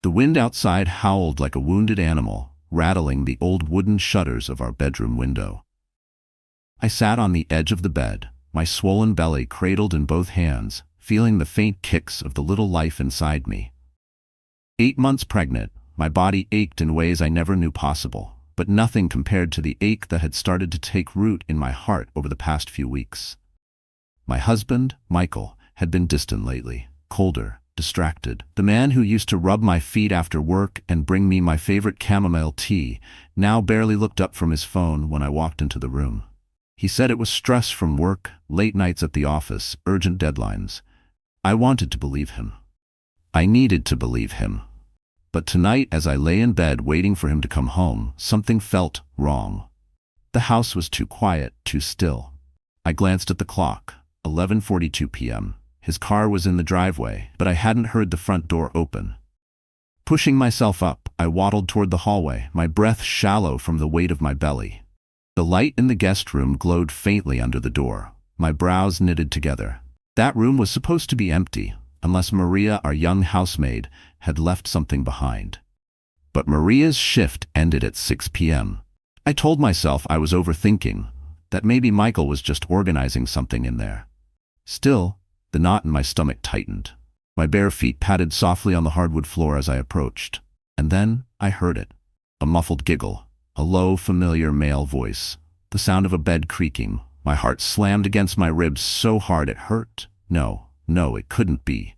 The wind outside howled like a wounded animal, rattling the old wooden shutters of our bedroom window. I sat on the edge of the bed, my swollen belly cradled in both hands, feeling the faint kicks of the little life inside me. 8 months pregnant, my body ached in ways I never knew possible, but nothing compared to the ache that had started to take root in my heart over the past few weeks. My husband, Michael, had been distant lately, colder, distracted. The man who used to rub my feet after work and bring me my favorite chamomile tea now barely looked up from his phone when I walked into the room. He said it was stress from work, late nights at the office, urgent deadlines. I wanted to believe him. I needed to believe him. But tonight, as I lay in bed waiting for him to come home, something felt wrong. The house was too quiet, too still. I glanced at the clock, 11:42 p.m. His car was in the driveway, but I hadn't heard the front door open. Pushing myself up, I waddled toward the hallway, my breath shallow from the weight of my belly. The light in the guest room glowed faintly under the door. My brows knitted together. That room was supposed to be empty, unless Maria, our young housemaid, had left something behind. But Maria's shift ended at 6 p.m. I told myself I was overthinking, that maybe Michael was just organizing something in there. Still, the knot in my stomach tightened. My bare feet patted softly on the hardwood floor as I approached. And then I heard it. A muffled giggle, a low, familiar male voice, the sound of a bed creaking. My heart slammed against my ribs so hard it hurt. No, it couldn't be.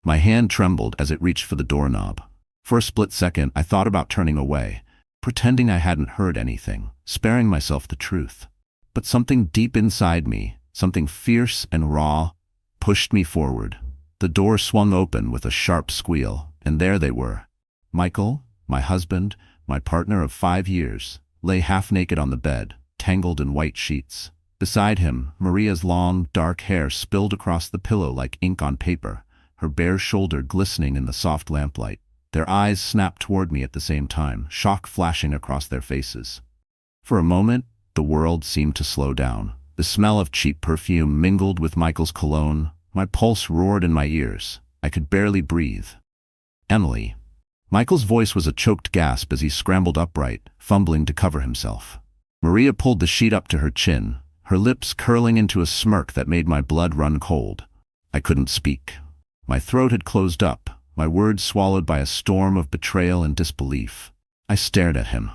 My hand trembled as it reached for the doorknob. For a split second, I thought about turning away, pretending I hadn't heard anything, sparing myself the truth. But something deep inside me, something fierce and raw, pushed me forward. The door swung open with a sharp squeal, and there they were. Michael, my husband, my partner of 5 years, lay half-naked on the bed, tangled in white sheets. Beside him, Maria's long, dark hair spilled across the pillow like ink on paper, her bare shoulder glistening in the soft lamplight. Their eyes snapped toward me at the same time, shock flashing across their faces. For a moment, the world seemed to slow down. The smell of cheap perfume mingled with Michael's cologne. My pulse roared in my ears. I could barely breathe. Emily. Michael's voice was a choked gasp as he scrambled upright, fumbling to cover himself. Maria pulled the sheet up to her chin, her lips curling into a smirk that made my blood run cold. I couldn't speak. My throat had closed up, my words swallowed by a storm of betrayal and disbelief. I stared at him.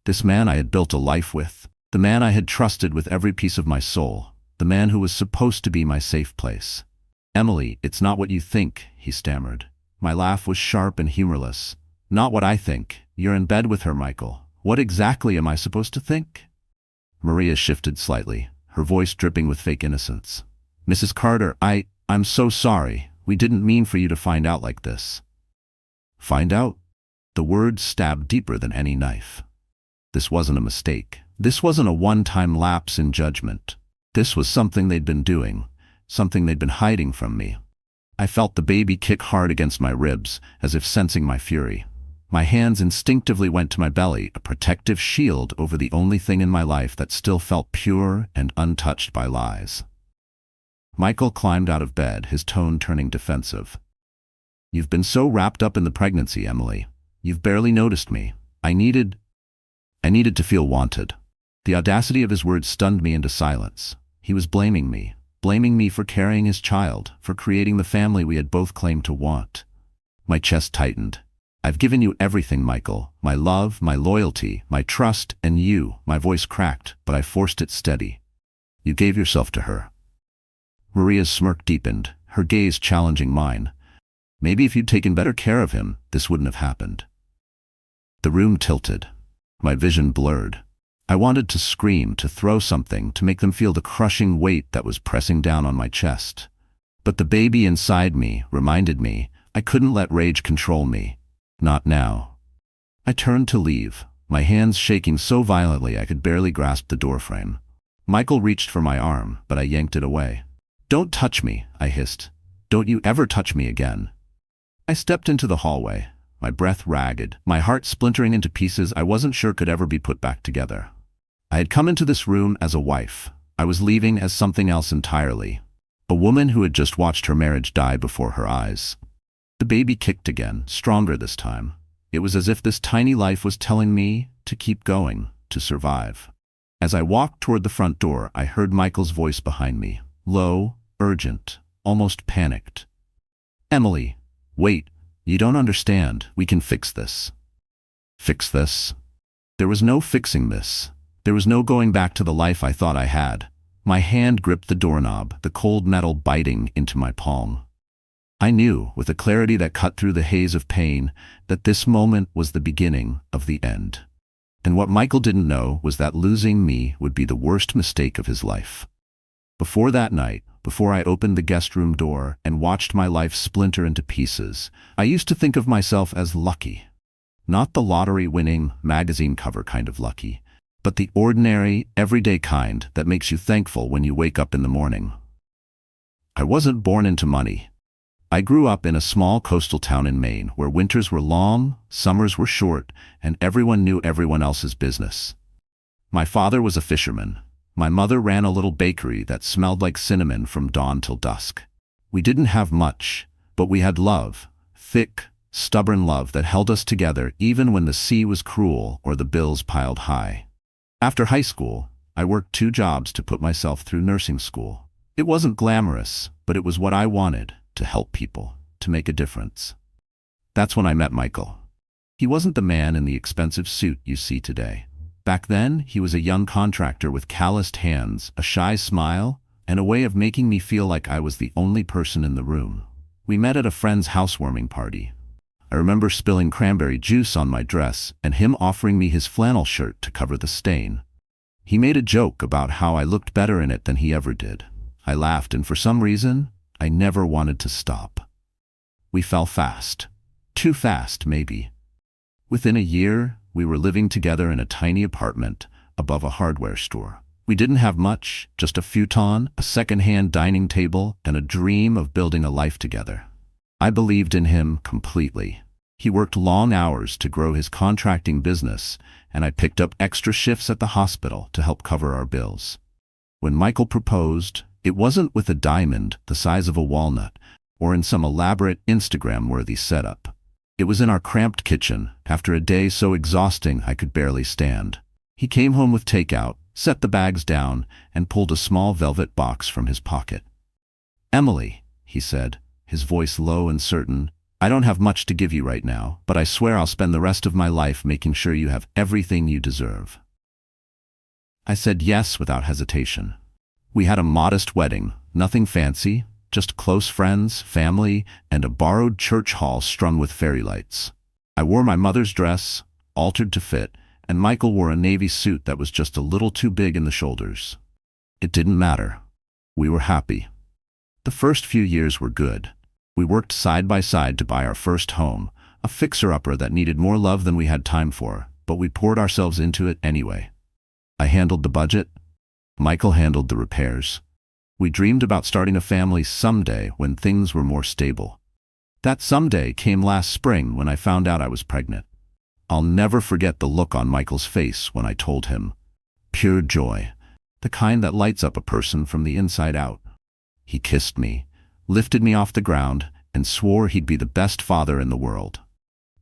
This man I had built a life with, the man I had trusted with every piece of my soul, the man who was supposed to be my safe place. Emily, it's not what you think, he stammered. My laugh was sharp and humorless. Not what I think. You're in bed with her, Michael. What exactly am I supposed to think? Maria shifted slightly, her voice dripping with fake innocence. Mrs. Carter, I'm so sorry. We didn't mean for you to find out like this. Find out? The words stabbed deeper than any knife. This wasn't a mistake. This wasn't a one-time lapse in judgment. This was something they'd been doing, something they'd been hiding from me. I felt the baby kick hard against my ribs, as if sensing my fury. My hands instinctively went to my belly, a protective shield over the only thing in my life that still felt pure and untouched by lies. Michael climbed out of bed, his tone turning defensive. You've been so wrapped up in the pregnancy, Emily. You've barely noticed me. I needed to feel wanted. The audacity of his words stunned me into silence. He was blaming me for carrying his child, for creating the family we had both claimed to want. My chest tightened. I've given you everything, Michael. My love, my loyalty, my trust, and you. My voice cracked, but I forced it steady. You gave yourself to her. Maria's smirk deepened, her gaze challenging mine. Maybe if you'd taken better care of him, this wouldn't have happened. The room tilted. My vision blurred. I wanted to scream, to throw something, to make them feel the crushing weight that was pressing down on my chest. But the baby inside me reminded me I couldn't let rage control me. Not now. I turned to leave, my hands shaking so violently I could barely grasp the doorframe. Michael reached for my arm, but I yanked it away. Don't touch me, I hissed. Don't you ever touch me again. I stepped into the hallway, my breath ragged, my heart splintering into pieces I wasn't sure could ever be put back together. I had come into this room as a wife. I was leaving as something else entirely. A woman who had just watched her marriage die before her eyes. The baby kicked again, stronger this time. It was as if this tiny life was telling me to keep going, to survive. As I walked toward the front door, I heard Michael's voice behind me, low, urgent, almost panicked. "Emily, wait, you don't understand. We can fix this." Fix this? There was no fixing this. There was no going back to the life I thought I had. My hand gripped the doorknob, the cold metal biting into my palm. I knew, with a clarity that cut through the haze of pain, that this moment was the beginning of the end. And what Michael didn't know was that losing me would be the worst mistake of his life. Before that night, before I opened the guest room door and watched my life splinter into pieces, I used to think of myself as lucky. Not the lottery-winning, magazine cover kind of lucky, but the ordinary, everyday kind that makes you thankful when you wake up in the morning. I wasn't born into money. I grew up in a small coastal town in Maine where winters were long, summers were short, and everyone knew everyone else's business. My father was a fisherman. My mother ran a little bakery that smelled like cinnamon from dawn till dusk. We didn't have much, but we had love, thick, stubborn love that held us together even when the sea was cruel or the bills piled high. After high school, I worked 2 jobs to put myself through nursing school. It wasn't glamorous, but it was what I wanted. To help people, to make a difference. That's when I met Michael. He wasn't the man in the expensive suit you see today. Back then, he was a young contractor with calloused hands, a shy smile, and a way of making me feel like I was the only person in the room. We met at a friend's housewarming party. I remember spilling cranberry juice on my dress and him offering me his flannel shirt to cover the stain. He made a joke about how I looked better in it than he ever did. I laughed, and for some reason, I never wanted to stop. We fell fast. Too fast, maybe. Within a year, we were living together in a tiny apartment above a hardware store. We didn't have much, just a futon, a second-hand dining table, and a dream of building a life together. I believed in him completely. He worked long hours to grow his contracting business, and I picked up extra shifts at the hospital to help cover our bills. When Michael proposed, it wasn't with a diamond the size of a walnut or in some elaborate Instagram-worthy setup. It was in our cramped kitchen, after a day so exhausting I could barely stand. He came home with takeout, set the bags down, and pulled a small velvet box from his pocket. "Emily," he said, his voice low and certain, "I don't have much to give you right now, but I swear I'll spend the rest of my life making sure you have everything you deserve." I said yes without hesitation. We had a modest wedding, nothing fancy, just close friends, family, and a borrowed church hall strung with fairy lights. I wore my mother's dress, altered to fit, and Michael wore a navy suit that was just a little too big in the shoulders. It didn't matter. We were happy. The first few years were good. We worked side by side to buy our first home, a fixer-upper that needed more love than we had time for, but we poured ourselves into it anyway. I handled the budget. Michael handled the repairs. We dreamed about starting a family someday when things were more stable. That someday came last spring when I found out I was pregnant. I'll never forget the look on Michael's face when I told him. Pure joy, the kind that lights up a person from the inside out. He kissed me, lifted me off the ground, and swore he'd be the best father in the world.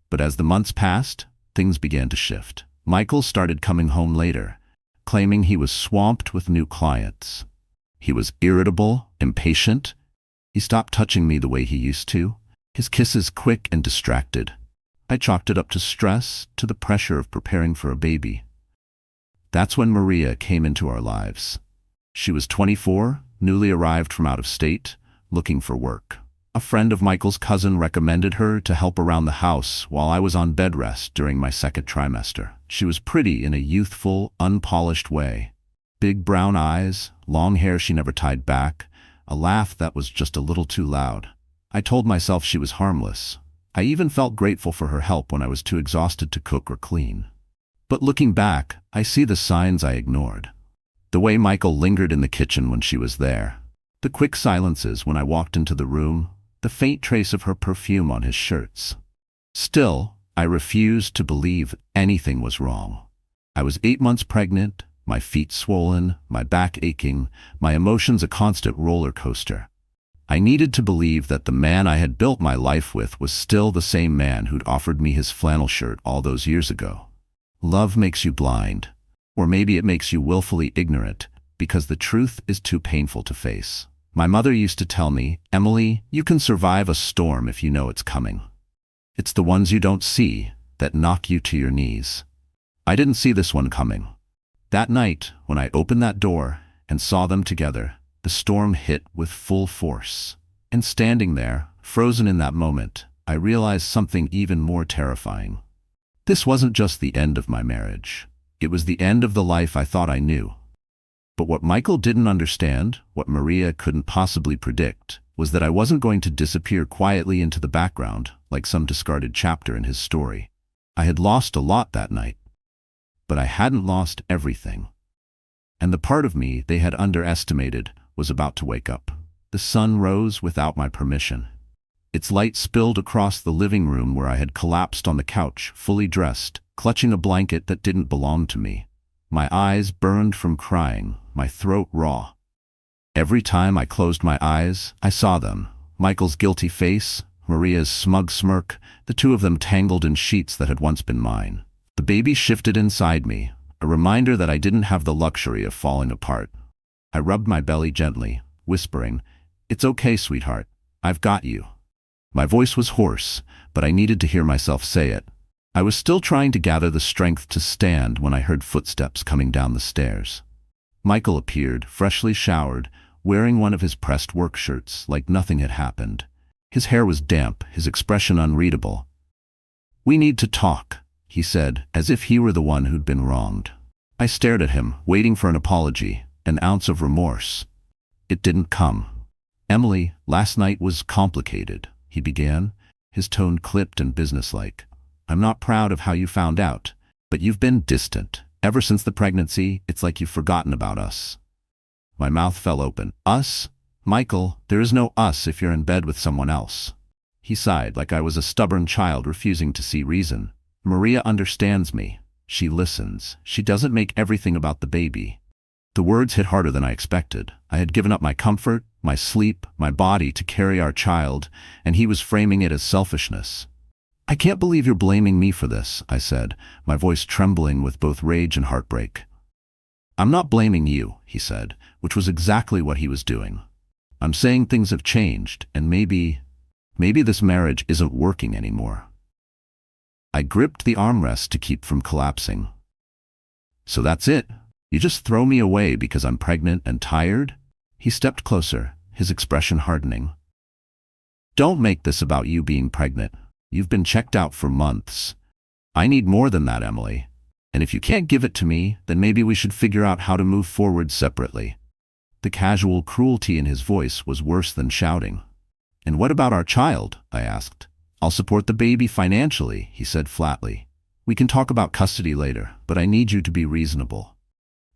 But as the months passed, things began to shift. Michael started coming home later, claiming he was swamped with new clients. He was irritable, impatient. He stopped touching me the way he used to, his kisses quick and distracted. I chalked it up to stress, to the pressure of preparing for a baby. That's when Maria came into our lives. She was 24, newly arrived from out of state, looking for work. A friend of Michael's cousin recommended her to help around the house while I was on bed rest during my second trimester. She was pretty in a youthful, unpolished way. Big brown eyes, long hair she never tied back, a laugh that was just a little too loud. I told myself she was harmless. I even felt grateful for her help when I was too exhausted to cook or clean. But looking back, I see the signs I ignored. The way Michael lingered in the kitchen when she was there. The quick silences when I walked into the room. The faint trace of her perfume on his shirts. Still, I refused to believe anything was wrong. I was 8 months pregnant, my feet swollen, my back aching, my emotions a constant roller coaster. I needed to believe that the man I had built my life with was still the same man who'd offered me his flannel shirt all those years ago. Love makes you blind. Or maybe it makes you willfully ignorant, because the truth is too painful to face. My mother used to tell me, "Emily, you can survive a storm if you know it's coming. It's the ones you don't see that knock you to your knees." I didn't see this one coming. That night, when I opened that door and saw them together, the storm hit with full force. And standing there, frozen in that moment, I realized something even more terrifying. This wasn't just the end of my marriage. It was the end of the life I thought I knew. But what Michael didn't understand, what Maria couldn't possibly predict, was that I wasn't going to disappear quietly into the background like some discarded chapter in his story. I had lost a lot that night, but I hadn't lost everything. And the part of me they had underestimated was about to wake up. The sun rose without my permission. Its light spilled across the living room where I had collapsed on the couch, fully dressed, clutching a blanket that didn't belong to me. My eyes burned from crying, my throat raw. Every time I closed my eyes, I saw them. Michael's guilty face, Maria's smug smirk, the two of them tangled in sheets that had once been mine. The baby shifted inside me, a reminder that I didn't have the luxury of falling apart. I rubbed my belly gently, whispering, "It's okay, sweetheart. I've got you." My voice was hoarse, but I needed to hear myself say it. I was still trying to gather the strength to stand when I heard footsteps coming down the stairs. Michael appeared, freshly showered, wearing one of his pressed work shirts like nothing had happened. His hair was damp, his expression unreadable. "We need to talk," he said, as if he were the one who'd been wronged. I stared at him, waiting for an apology, an ounce of remorse. It didn't come. "Emily, last night was complicated," he began, his tone clipped and businesslike. "I'm not proud of how you found out, but you've been distant. Ever since the pregnancy, it's like you've forgotten about us." My mouth fell open. "Us? Michael, there is no us if you're in bed with someone else." He sighed like I was a stubborn child refusing to see reason. "Maria understands me. She listens. She doesn't make everything about the baby." The words hit harder than I expected. I had given up my comfort, my sleep, my body to carry our child, and he was framing it as selfishness. "I can't believe you're blaming me for this," I said, my voice trembling with both rage and heartbreak. "I'm not blaming you," he said, which was exactly what he was doing. "I'm saying things have changed, and maybe this marriage isn't working anymore." I gripped the armrest to keep from collapsing. "So that's it? You just throw me away because I'm pregnant and tired?" He stepped closer, his expression hardening. "Don't make this about you being pregnant. You've been checked out for months. I need more than that, Emily. And if you can't give it to me, then maybe we should figure out how to move forward separately." The casual cruelty in his voice was worse than shouting. "And what about our child?" I asked. "I'll support the baby financially," he said flatly. "We can talk about custody later, but I need you to be reasonable."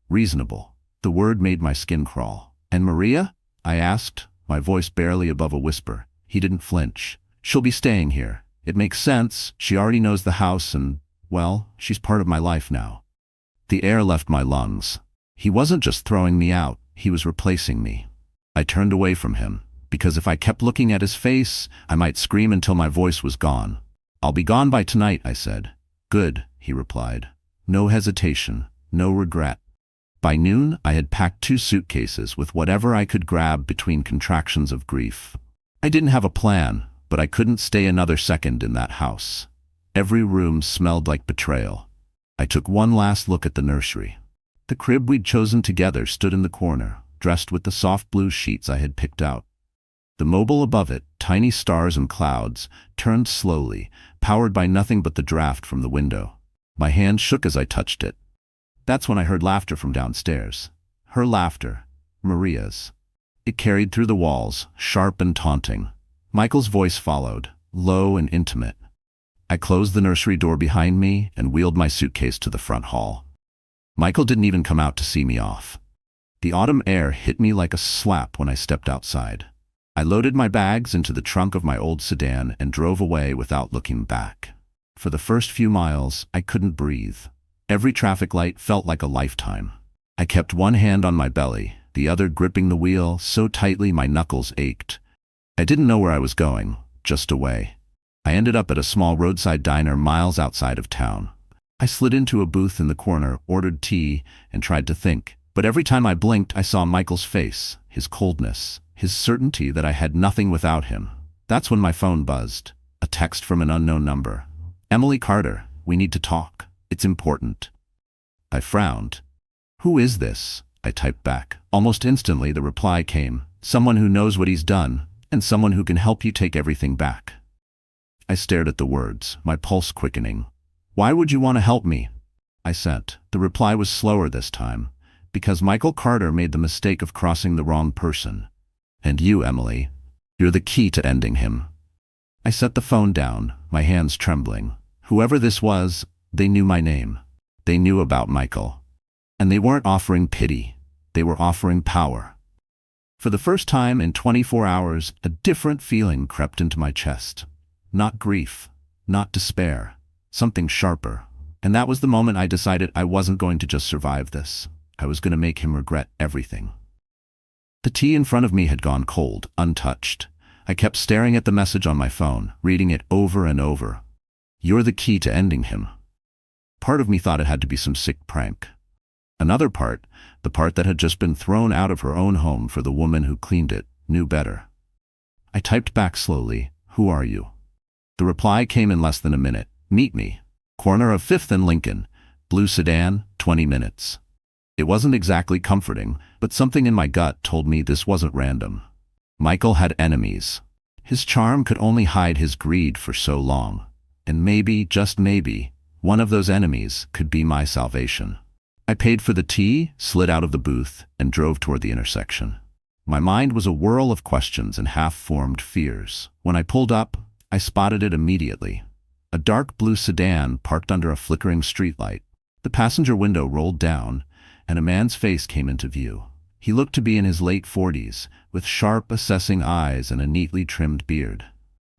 Reasonable. The word made my skin crawl. "And Maria?" I asked, my voice barely above a whisper. He didn't flinch. "She'll be staying here. It makes sense. She already knows the house and, well, she's part of my life now." The air left my lungs. He wasn't just throwing me out, he was replacing me. I turned away from him, because if I kept looking at his face, I might scream until my voice was gone. "I'll be gone by tonight," I said. "Good," he replied. No hesitation, no regret. By noon, I had packed 2 suitcases with whatever I could grab between contractions of grief. I didn't have a plan, but I couldn't stay another second in that house. Every room smelled like betrayal. I took one last look at the nursery. The crib we'd chosen together stood in the corner, dressed with the soft blue sheets I had picked out. The mobile above it, tiny stars and clouds, turned slowly, powered by nothing but the draft from the window. My hand shook as I touched it. That's when I heard laughter from downstairs. Her laughter, Maria's. It carried through the walls, sharp and taunting. Michael's voice followed, low and intimate. I closed the nursery door behind me and wheeled my suitcase to the front hall. Michael didn't even come out to see me off. The autumn air hit me like a slap when I stepped outside. I loaded my bags into the trunk of my old sedan and drove away without looking back. For the first few miles, I couldn't breathe. Every traffic light felt like a lifetime. I kept one hand on my belly, the other gripping the wheel so tightly my knuckles ached. I didn't know where I was going, just away. I ended up at a small roadside diner miles outside of town. I slid into a booth in the corner, ordered tea, and tried to think. But every time I blinked, I saw Michael's face, his coldness, his certainty that I had nothing without him. That's when my phone buzzed. A text from an unknown number. "Emily Carter, we need to talk. It's important." I frowned. "Who is this?" I typed back. Almost instantly the reply came. "Someone who knows what he's done, and someone who can help you take everything back." I stared at the words, my pulse quickening. "Why would you want to help me?" I sent. The reply was slower this time. "Because Michael Carter made the mistake of crossing the wrong person. And you, Emily, you're the key to ending him." I set the phone down, my hands trembling. Whoever this was, they knew my name. They knew about Michael. And they weren't offering pity. They were offering power. For the first time in 24 hours, a different feeling crept into my chest. Not grief, not despair, something sharper. And that was the moment I decided I wasn't going to just survive this. I was going to make him regret everything. The tea in front of me had gone cold, untouched. I kept staring at the message on my phone, reading it over and over. "You're the key to ending him." Part of me thought it had to be some sick prank. Another part, the part that had just been thrown out of her own home for the woman who cleaned it, knew better. I typed back slowly, "Who are you?" The reply came in less than a minute. "Meet me. Corner of 5th and Lincoln. Blue sedan, 20 minutes." It wasn't exactly comforting, but something in my gut told me this wasn't random. Michael had enemies. His charm could only hide his greed for so long. And maybe, just maybe, one of those enemies could be my salvation. I paid for the tea, slid out of the booth, and drove toward the intersection. My mind was a whirl of questions and half-formed fears. When I pulled up, I spotted it immediately. A dark blue sedan parked under a flickering streetlight. The passenger window rolled down, and a man's face came into view. He looked to be in his late 40s, with sharp, assessing eyes and a neatly trimmed beard.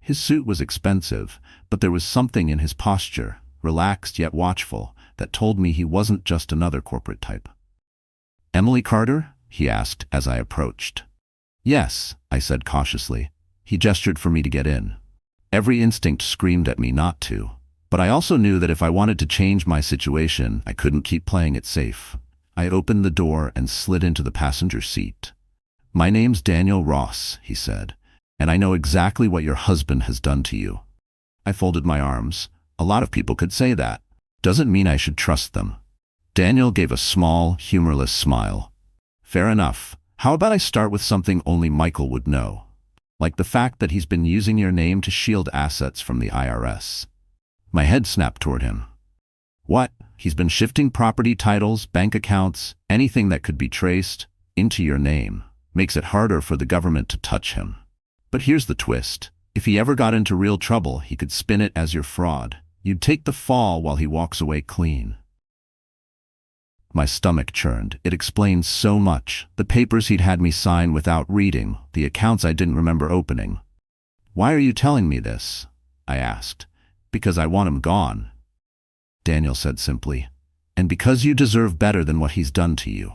His suit was expensive, but there was something in his posture, relaxed yet watchful, that told me he wasn't just another corporate type. "Emily Carter?" he asked as I approached. "Yes," I said cautiously. He gestured for me to get in. Every instinct screamed at me not to, but I also knew that if I wanted to change my situation, I couldn't keep playing it safe. I opened the door and slid into the passenger seat. "My name's Daniel Ross," he said, "and I know exactly what your husband has done to you." I folded my arms. A lot of people could say that. Doesn't mean I should trust them. Daniel gave a small, humorless smile. "Fair enough. How about I start with something only Michael would know? Like the fact that he's been using your name to shield assets from the IRS. My head snapped toward him. "What? He's been shifting property titles, bank accounts, anything that could be traced, into your name. Makes it harder for the government to touch him. But here's the twist. If he ever got into real trouble, he could spin it as your fraud. You'd take the fall while he walks away clean." My stomach churned. It explained so much. The papers he'd had me sign without reading, the accounts I didn't remember opening. "Why are you telling me this?" I asked. "Because I want him gone," Daniel said simply. "And because you deserve better than what he's done to you."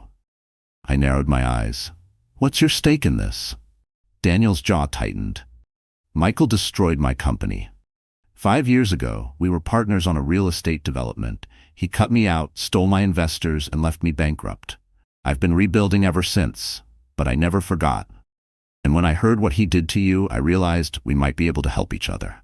I narrowed my eyes. "What's your stake in this?" Daniel's jaw tightened. "Michael destroyed my company. 5 years ago, we were partners on a real estate development. He cut me out, stole my investors, and left me bankrupt. I've been rebuilding ever since, but I never forgot. And when I heard what he did to you, I realized we might be able to help each other."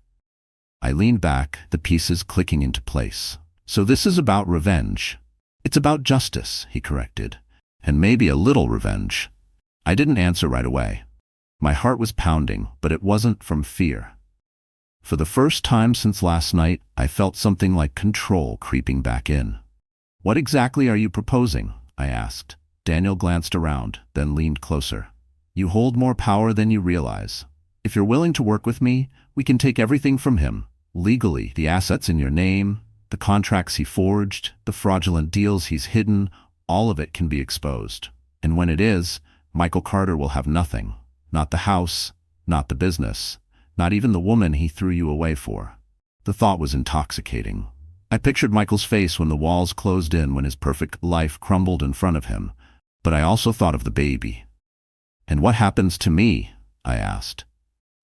I leaned back, the pieces clicking into place. "So this is about revenge." "It's about justice," he corrected. "And maybe a little revenge." I didn't answer right away. My heart was pounding, but it wasn't from fear. For the first time since last night, I felt something like control creeping back in. "What exactly are you proposing?" I asked. Daniel glanced around, then leaned closer. "You hold more power than you realize. If you're willing to work with me, we can take everything from him. Legally, the assets in your name, the contracts he forged, the fraudulent deals he's hidden, all of it can be exposed. And when it is, Michael Carter will have nothing. Not the house, not the business, not even the woman he threw you away for." The thought was intoxicating. I pictured Michael's face when the walls closed in, when his perfect life crumbled in front of him. But I also thought of the baby. "And what happens to me?" I asked.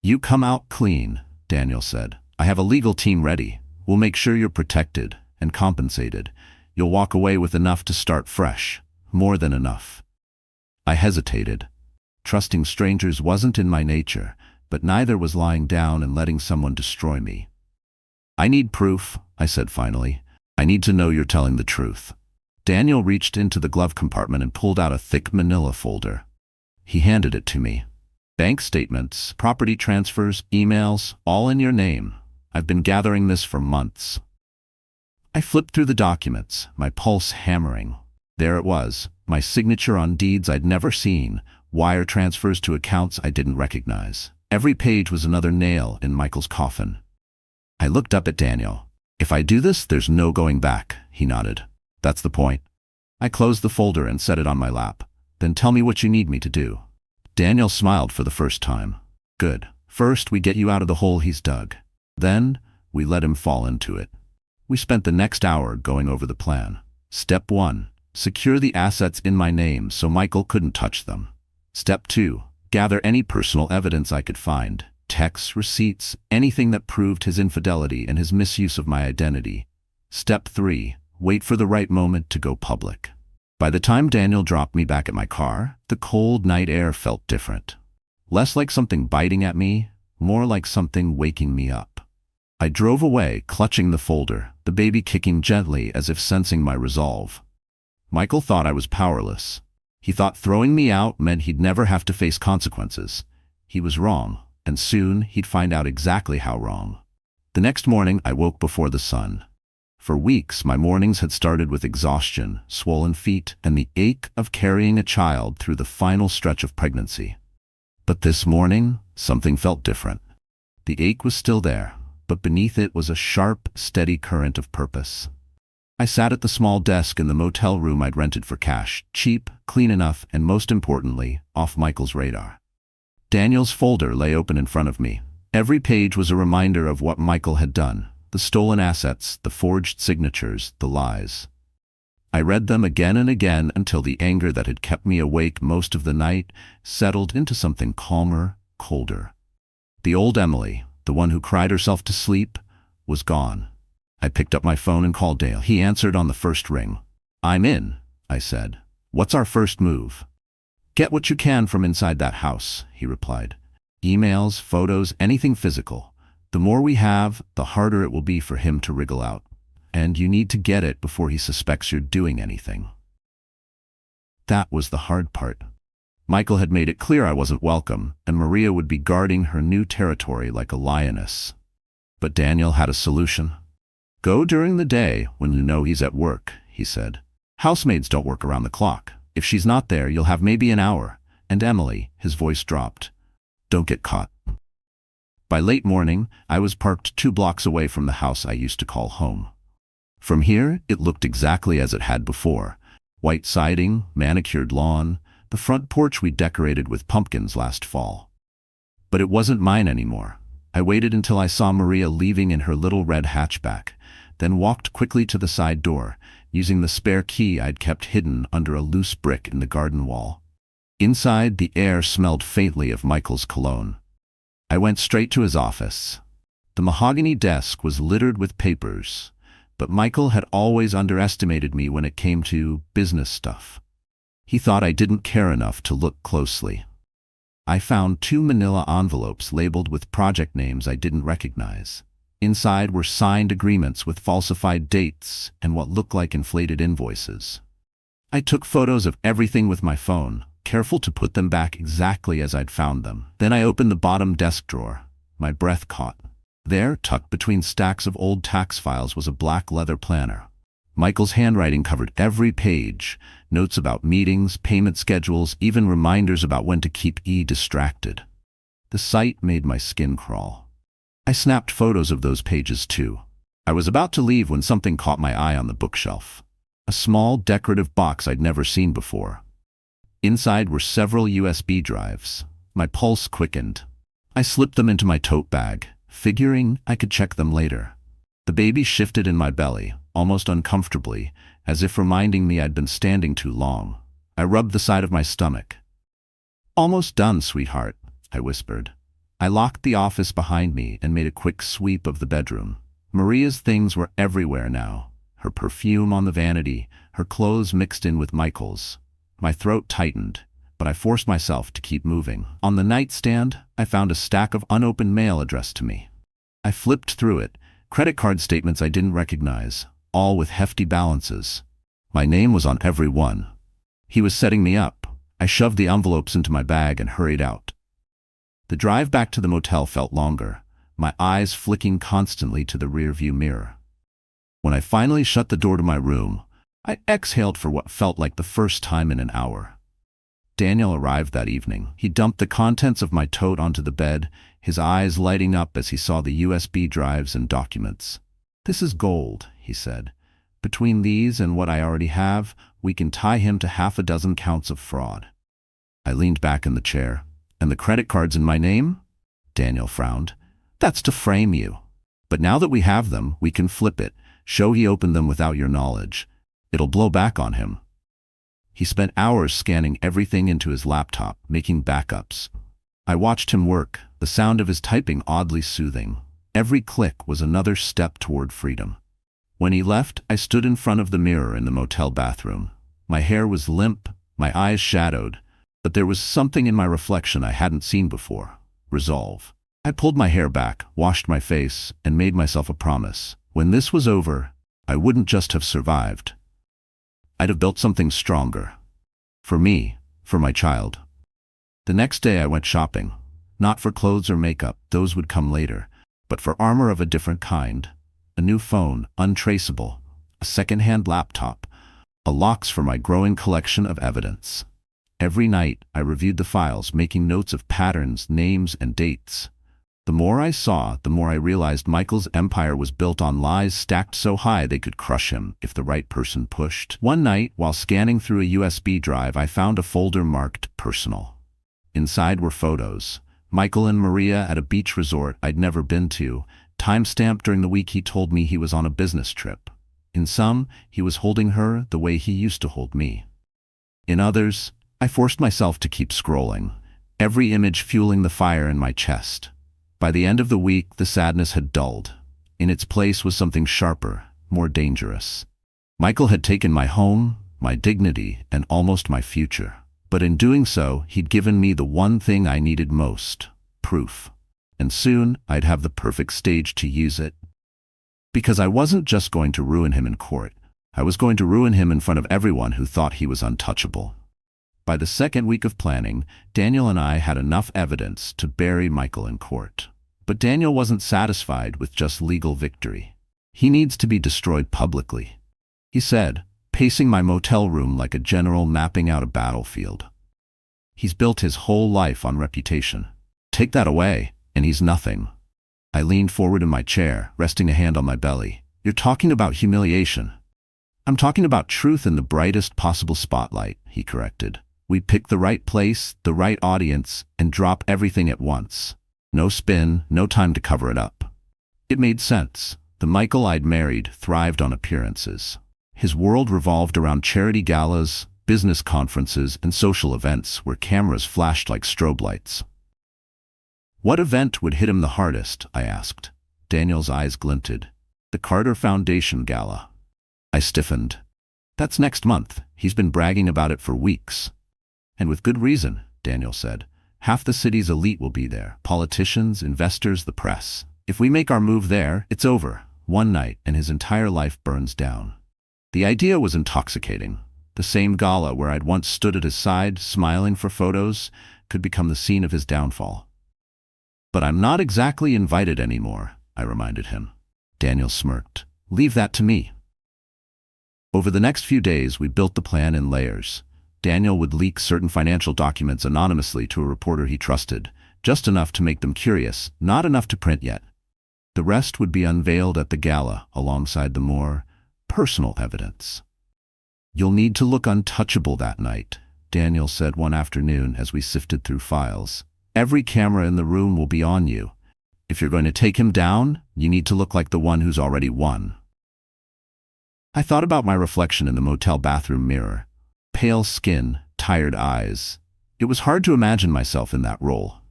You come out clean, Daniel said. I have a legal team ready. We'll make sure you're protected and compensated. You'll walk away with enough to start fresh. More than enough. I hesitated. Trusting strangers wasn't in my nature, but neither was lying down and letting someone destroy me. I need proof, I said finally. I need to know you're telling the truth. Daniel reached into the glove compartment and pulled out a thick manila folder. He handed it to me. Bank statements, property transfers, emails, all in your name. I've been gathering this for months. I flipped through the documents, my pulse hammering. There it was, my signature on deeds I'd never seen, wire transfers to accounts I didn't recognize. Every page was another nail in Michael's coffin. I looked up at Daniel. If I do this, there's no going back, he nodded. That's the point. I closed the folder and set it on my lap. Then tell me what you need me to do. Daniel smiled for the first time. Good. First, we get you out of the hole he's dug. Then, we let him fall into it. We spent the next hour going over the plan. Step 1. Secure the assets in my name so Michael couldn't touch them. Step 2. Gather any personal evidence I could find. Texts, receipts, anything that proved his infidelity and his misuse of my identity. Step 3. Wait for the right moment to go public. By the time Daniel dropped me back at my car, the cold night air felt different. Less like something biting at me, more like something waking me up. I drove away, clutching the folder, the baby kicking gently as if sensing my resolve. Michael thought I was powerless. He thought throwing me out meant he'd never have to face consequences. He was wrong, and soon he'd find out exactly how wrong. The next morning, I woke before the sun. For weeks, my mornings had started with exhaustion, swollen feet, and the ache of carrying a child through the final stretch of pregnancy. But this morning, something felt different. The ache was still there, but beneath it was a sharp, steady current of purpose. I sat at the small desk in the motel room I'd rented for cash, cheap, clean enough, and most importantly, off Michael's radar. Daniel's folder lay open in front of me. Every page was a reminder of what Michael had done. The stolen assets, the forged signatures, the lies. I read them again and again until the anger that had kept me awake most of the night settled into something calmer, colder. The old Emily, the one who cried herself to sleep, was gone. I picked up my phone and called Dale. He answered on the first ring. I'm in, I said. What's our first move? Get what you can from inside that house, he replied. Emails, photos, anything physical. The more we have, the harder it will be for him to wriggle out. And you need to get it before he suspects you're doing anything. That was the hard part. Michael had made it clear I wasn't welcome, and Maria would be guarding her new territory like a lioness. But Daniel had a solution. Go during the day when you know he's at work, he said. Housemaids don't work around the clock. If she's not there, you'll have maybe an hour. And Emily, his voice dropped. Don't get caught. By late morning, I was parked 2 blocks away from the house I used to call home. From here, it looked exactly as it had before. White siding, manicured lawn, the front porch we decorated with pumpkins last fall. But it wasn't mine anymore. I waited until I saw Maria leaving in her little red hatchback, then walked quickly to the side door, using the spare key I'd kept hidden under a loose brick in the garden wall. Inside, the air smelled faintly of Michael's cologne. I went straight to his office. The mahogany desk was littered with papers, but Michael had always underestimated me when it came to business stuff. He thought I didn't care enough to look closely. I found 2 manila envelopes labeled with project names I didn't recognize. Inside were signed agreements with falsified dates and what looked like inflated invoices. I took photos of everything with my phone, careful to put them back exactly as I'd found them. Then I opened the bottom desk drawer. My breath caught. There, tucked between stacks of old tax files, was a black leather planner. Michael's handwriting covered every page, notes about meetings, payment schedules, even reminders about when to keep E distracted. The sight made my skin crawl. I snapped photos of those pages too. I was about to leave when something caught my eye on the bookshelf. A small, decorative box I'd never seen before. Inside were several USB drives. My pulse quickened. I slipped them into my tote bag, figuring I could check them later. The baby shifted in my belly, almost uncomfortably, as if reminding me I'd been standing too long. I rubbed the side of my stomach. Almost done, sweetheart, I whispered. I locked the office behind me and made a quick sweep of the bedroom. Maria's things were everywhere now. Her perfume on the vanity, her clothes mixed in with Michael's. My throat tightened, but I forced myself to keep moving. On the nightstand, I found a stack of unopened mail addressed to me. I flipped through it, credit card statements I didn't recognize, all with hefty balances. My name was on every one. He was setting me up. I shoved the envelopes into my bag and hurried out. The drive back to the motel felt longer, my eyes flicking constantly to the rearview mirror. When I finally shut the door to my room, I exhaled for what felt like the first time in an hour. Daniel arrived that evening. He dumped the contents of my tote onto the bed, his eyes lighting up as he saw the USB drives and documents. "This is gold," he said. "Between these and what I already have, we can tie him to half a dozen counts of fraud." I leaned back in the chair. "And the credit cards in my name?" Daniel frowned. "That's to frame you. But now that we have them, we can flip it, show he opened them without your knowledge. It'll blow back on him." He spent hours scanning everything into his laptop, making backups. I watched him work, the sound of his typing oddly soothing. Every click was another step toward freedom. When he left, I stood in front of the mirror in the motel bathroom. My hair was limp, my eyes shadowed, but there was something in my reflection I hadn't seen before. Resolve. I pulled my hair back, washed my face, and made myself a promise. When this was over, I wouldn't just have survived. I'd have built something stronger. For me, for my child. The next day I went shopping. Not for clothes or makeup, those would come later, but for armor of a different kind. A new phone, untraceable. A second-hand laptop. A locks for my growing collection of evidence. Every night, I reviewed the files, making notes of patterns, names, and dates. The more I saw, the more I realized Michael's empire was built on lies stacked so high they could crush him if the right person pushed. One night, while scanning through a USB drive, I found a folder marked personal. Inside were photos. Michael and Maria at a beach resort I'd never been to, timestamped during the week he told me he was on a business trip. In some, he was holding her the way he used to hold me. In others, I forced myself to keep scrolling, every image fueling the fire in my chest. By the end of the week, the sadness had dulled. In its place was something sharper, more dangerous. Michael had taken my home, my dignity, and almost my future. But in doing so, he'd given me the one thing I needed most: proof. And soon, I'd have the perfect stage to use it. Because I wasn't just going to ruin him in court. I was going to ruin him in front of everyone who thought he was untouchable. By the second week of planning, Daniel and I had enough evidence to bury Michael in court. But Daniel wasn't satisfied with just legal victory. "He needs to be destroyed publicly," he said, pacing my motel room like a general mapping out a battlefield. "He's built his whole life on reputation. Take that away, and he's nothing." I leaned forward in my chair, resting a hand on my belly. "You're talking about humiliation." "I'm talking about truth in the brightest possible spotlight," he corrected. "We pick the right place, the right audience, and drop everything at once. No spin, no time to cover it up." It made sense. The Michael I'd married thrived on appearances. His world revolved around charity galas, business conferences, and social events where cameras flashed like strobe lights. "What event would hit him the hardest?" I asked. Daniel's eyes glinted. "The Carter Foundation Gala." I stiffened. "That's next month. He's been bragging about it for weeks." "And with good reason," Daniel said. "Half the city's elite will be there. Politicians, investors, the press. If we make our move there, it's over. One night, and his entire life burns down." The idea was intoxicating. The same gala where I'd once stood at his side, smiling for photos, could become the scene of his downfall. "But I'm not exactly invited anymore," I reminded him. Daniel smirked. "Leave that to me." Over the next few days, we built the plan in layers. Daniel would leak certain financial documents anonymously to a reporter he trusted, just enough to make them curious, not enough to print yet. The rest would be unveiled at the gala, alongside the more personal evidence. "You'll need to look untouchable that night," Daniel said one afternoon as we sifted through files. "Every camera in the room will be on you. If you're going to take him down, you need to look like the one who's already won." I thought about my reflection in the motel bathroom mirror. Pale skin, tired eyes. It was hard to imagine myself in that role.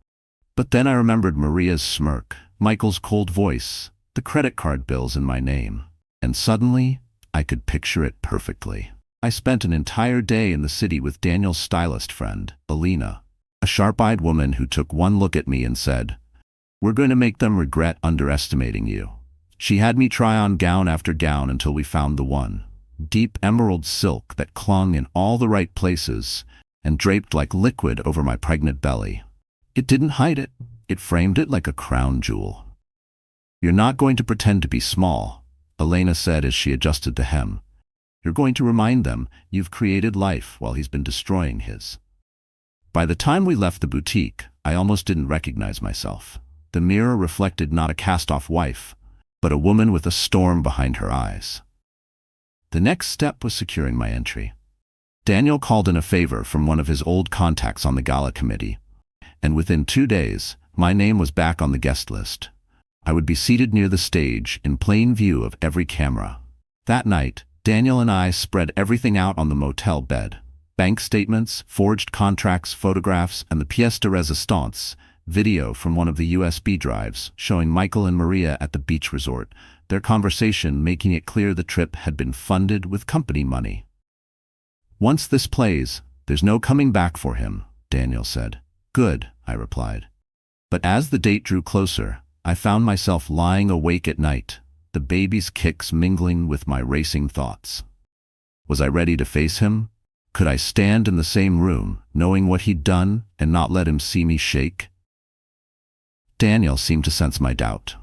But then I remembered Maria's smirk, Michael's cold voice, the credit card bills in my name. And suddenly, I could picture it perfectly. I spent an entire day in the city with Daniel's stylist friend, Alina, a sharp-eyed woman who took one look at me and said, "We're going to make them regret underestimating you." She had me try on gown after gown until we found the one. Deep emerald silk that clung in all the right places and draped like liquid over my pregnant belly. It didn't hide it. It framed it like a crown jewel. "You're not going to pretend to be small," Elena said as she adjusted the hem. "You're going to remind them you've created life while he's been destroying his." By the time we left the boutique, I almost didn't recognize myself. The mirror reflected not a cast-off wife, but a woman with a storm behind her eyes. The next step was securing my entry. Daniel called in a favor from one of his old contacts on the gala committee, and within 2 days, my name was back on the guest list. I would be seated near the stage in plain view of every camera. That night, Daniel and I spread everything out on the motel bed. Bank statements, forged contracts, photographs, and the pièce de résistance, video from one of the USB drives showing Michael and Maria at the beach resort, their conversation making it clear the trip had been funded with company money. "Once this plays, there's no coming back for him," Daniel said. "Good," I replied. But as the date drew closer, I found myself lying awake at night, the baby's kicks mingling with my racing thoughts. Was I ready to face him? Could I stand in the same room, knowing what he'd done, and not let him see me shake? Daniel seemed to sense my doubt.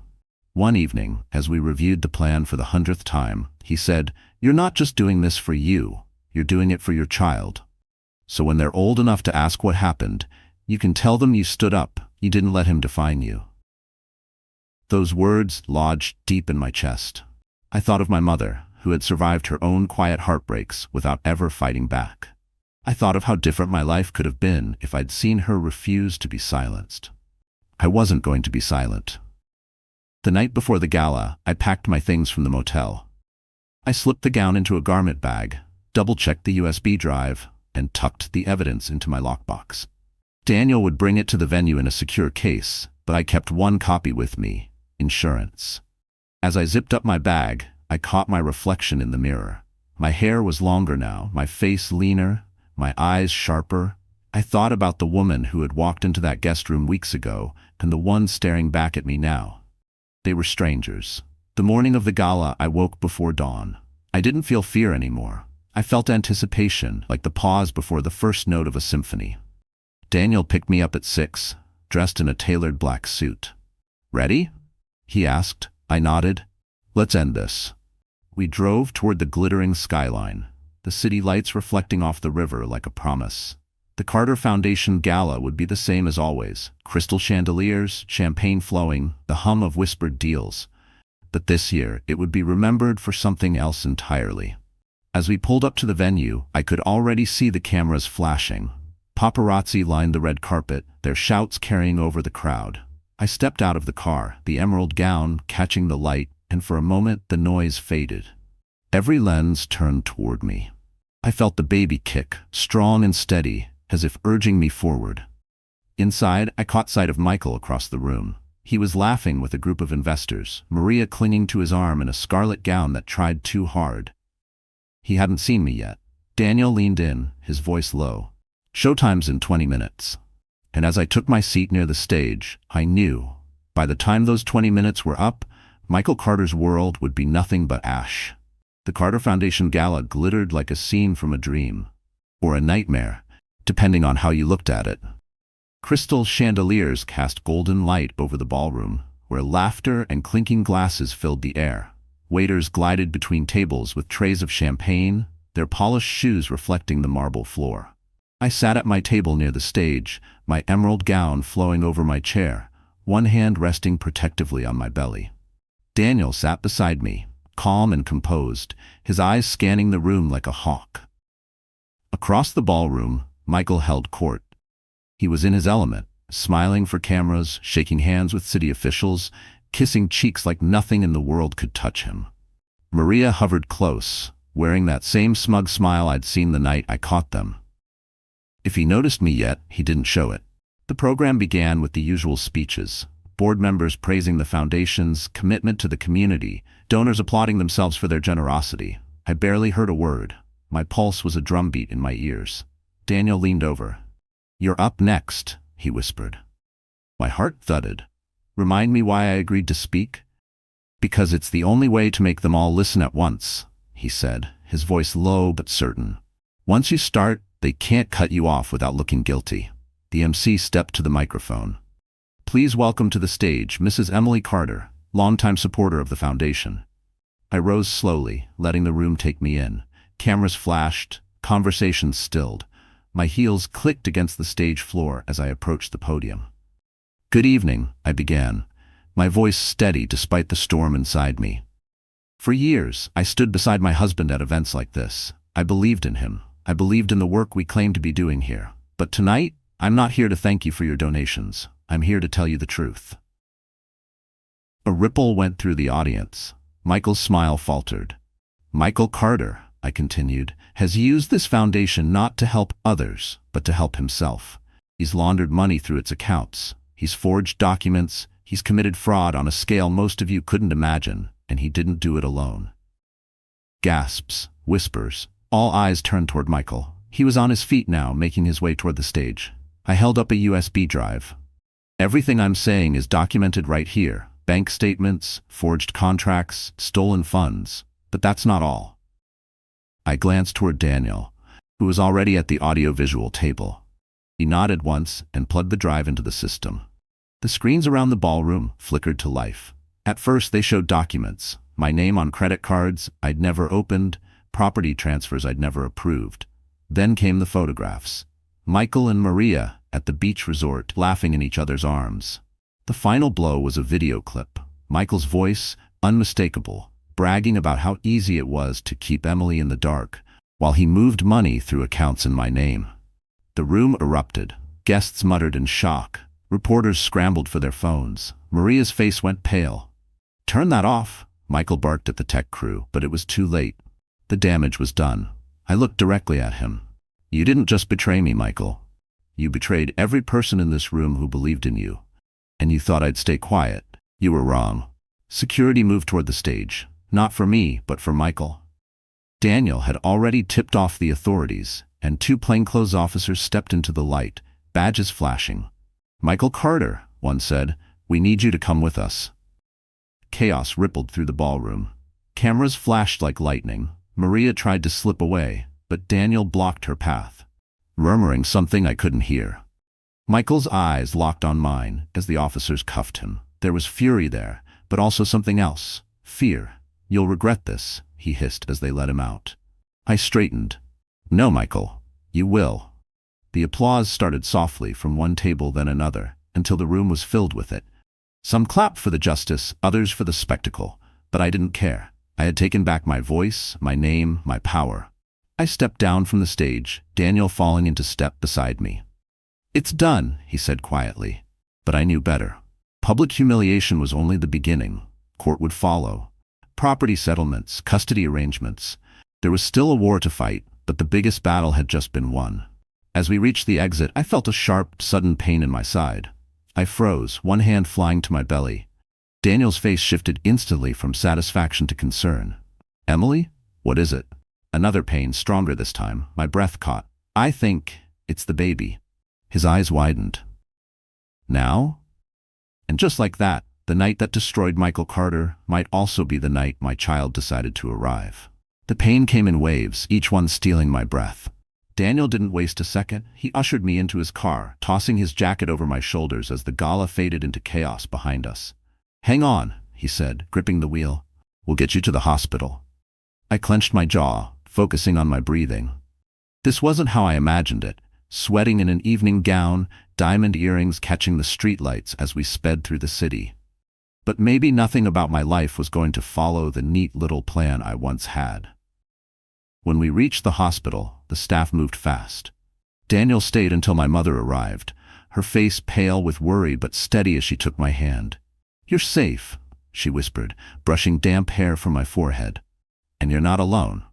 One evening, as we reviewed the plan for the 100th time, he said, "You're not just doing this for you, you're doing it for your child. So when they're old enough to ask what happened, you can tell them you stood up, you didn't let him define you." Those words lodged deep in my chest. I thought of my mother, who had survived her own quiet heartbreaks without ever fighting back. I thought of how different my life could have been if I'd seen her refuse to be silenced. I wasn't going to be silent. The night before the gala, I packed my things from the motel. I slipped the gown into a garment bag, double-checked the USB drive, and tucked the evidence into my lockbox. Daniel would bring it to the venue in a secure case, but I kept one copy with me, insurance. As I zipped up my bag, I caught my reflection in the mirror. My hair was longer now, my face leaner, my eyes sharper. I thought about the woman who had walked into that guest room weeks ago and the one staring back at me now. They were strangers. The morning of the gala, I woke before dawn. I didn't feel fear anymore. I felt anticipation, like the pause before the first note of a symphony. Daniel picked me up at 6, dressed in a tailored black suit. "Ready?" he asked. I nodded. "Let's end this." We drove toward the glittering skyline, the city lights reflecting off the river like a promise. The Carter Foundation Gala would be the same as always, crystal chandeliers, champagne flowing, the hum of whispered deals. But this year, it would be remembered for something else entirely. As we pulled up to the venue, I could already see the cameras flashing. Paparazzi lined the red carpet, their shouts carrying over the crowd. I stepped out of the car, the emerald gown catching the light, and for a moment the noise faded. Every lens turned toward me. I felt the baby kick, strong and steady, as if urging me forward. Inside, I caught sight of Michael across the room. He was laughing with a group of investors, Maria clinging to his arm in a scarlet gown that tried too hard. He hadn't seen me yet. Daniel leaned in, his voice low. "Showtime's in 20 minutes. And as I took my seat near the stage, I knew, by the time those 20 minutes were up, Michael Carter's world would be nothing but ash. The Carter Foundation Gala glittered like a scene from a dream, or a nightmare, depending on how you looked at it. Crystal chandeliers cast golden light over the ballroom, where laughter and clinking glasses filled the air. Waiters glided between tables with trays of champagne, their polished shoes reflecting the marble floor. I sat at my table near the stage, my emerald gown flowing over my chair, one hand resting protectively on my belly. Daniel sat beside me, calm and composed, his eyes scanning the room like a hawk. Across the ballroom, Michael held court. He was in his element, smiling for cameras, shaking hands with city officials, kissing cheeks like nothing in the world could touch him. Maria hovered close, wearing that same smug smile I'd seen the night I caught them. If he noticed me yet, he didn't show it. The program began with the usual speeches, board members praising the foundation's commitment to the community, donors applauding themselves for their generosity. I barely heard a word. My pulse was a drumbeat in my ears. Daniel leaned over. "You're up next," he whispered. My heart thudded. "Remind me why I agreed to speak?" "Because it's the only way to make them all listen at once," he said, his voice low but certain. "Once you start, they can't cut you off without looking guilty." The MC stepped to the microphone. "Please welcome to the stage Mrs. Emily Carter, longtime supporter of the foundation." I rose slowly, letting the room take me in. Cameras flashed, conversations stilled. My heels clicked against the stage floor as I approached the podium. "Good evening," I began, my voice steady despite the storm inside me. For years, I stood beside my husband at events like this. I believed in him. I believed in the work we claimed to be doing here. But tonight, I'm not here to thank you for your donations. I'm here to tell you the truth. A ripple went through the audience. Michael's smile faltered. "Michael Carter," I continued, "has used this foundation not to help others, but to help himself. He's laundered money through its accounts. He's forged documents. He's committed fraud on a scale most of you couldn't imagine, and he didn't do it alone." Gasps, whispers. All eyes turned toward Michael. He was on his feet now, making his way toward the stage. I held up a USB drive. "Everything I'm saying is documented right here. Bank statements, forged contracts, stolen funds. But that's not all." I glanced toward Daniel, who was already at the audiovisual table. He nodded once and plugged the drive into the system. The screens around the ballroom flickered to life. At first they showed documents, my name on credit cards I'd never opened, property transfers I'd never approved. Then came the photographs. Michael and Maria at the beach resort laughing in each other's arms. The final blow was a video clip. Michael's voice, unmistakable, bragging about how easy it was to keep Emily in the dark, while he moved money through accounts in my name. The room erupted. Guests muttered in shock. Reporters scrambled for their phones. Maria's face went pale. "Turn that off," Michael barked at the tech crew, but it was too late. The damage was done. I looked directly at him. "You didn't just betray me, Michael. You betrayed every person in this room who believed in you. And you thought I'd stay quiet. You were wrong." Security moved toward the stage. Not for me, but for Michael. Daniel had already tipped off the authorities, and two plainclothes officers stepped into the light, badges flashing. "Michael Carter," one said, "we need you to come with us." Chaos rippled through the ballroom. Cameras flashed like lightning. Maria tried to slip away, but Daniel blocked her path, murmuring something I couldn't hear. Michael's eyes locked on mine as the officers cuffed him. There was fury there, but also something else. Fear. "You'll regret this," he hissed as they let him out. I straightened. "No, Michael. You will." The applause started softly from one table then another, until the room was filled with it. Some clapped for the justice, others for the spectacle, but I didn't care. I had taken back my voice, my name, my power. I stepped down from the stage, Daniel falling into step beside me. "It's done," he said quietly. But I knew better. Public humiliation was only the beginning. Court would follow. Property settlements, custody arrangements. There was still a war to fight, but the biggest battle had just been won. As we reached the exit, I felt a sharp, sudden pain in my side. I froze, one hand flying to my belly. Daniel's face shifted instantly from satisfaction to concern. "Emily? What is it?" Another pain, stronger this time. My breath caught. "I think it's the baby." His eyes widened. "Now?" And just like that, the night that destroyed Michael Carter might also be the night my child decided to arrive. The pain came in waves, each one stealing my breath. Daniel didn't waste a second. He ushered me into his car, tossing his jacket over my shoulders as the gala faded into chaos behind us. "Hang on," he said, gripping the wheel. "We'll get you to the hospital." I clenched my jaw, focusing on my breathing. This wasn't how I imagined it. Sweating in an evening gown, diamond earrings catching the streetlights as we sped through the city. But maybe nothing about my life was going to follow the neat little plan I once had. When we reached the hospital, the staff moved fast. Daniel stayed until my mother arrived, her face pale with worry but steady as she took my hand. "You're safe," she whispered, brushing damp hair from my forehead. "And you're not alone."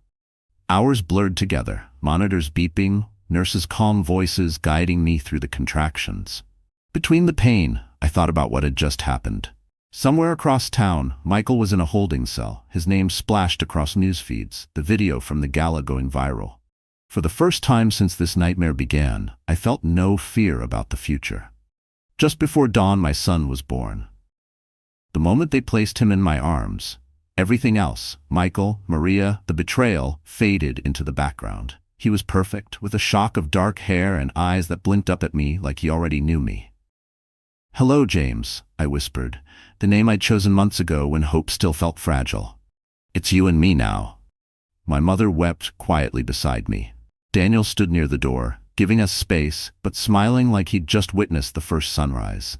Hours blurred together, monitors beeping, nurses' calm voices guiding me through the contractions. Between the pain, I thought about what had just happened. Somewhere across town, Michael was in a holding cell, his name splashed across news feeds, the video from the gala going viral. For the first time since this nightmare began, I felt no fear about the future. Just before dawn, my son was born. The moment they placed him in my arms, everything else, Michael, Maria, the betrayal, faded into the background. He was perfect, with a shock of dark hair and eyes that blinked up at me like he already knew me. "Hello, James," I whispered, the name I'd chosen months ago when hope still felt fragile. "It's you and me now." My mother wept quietly beside me. Daniel stood near the door, giving us space, but smiling like he'd just witnessed the first sunrise.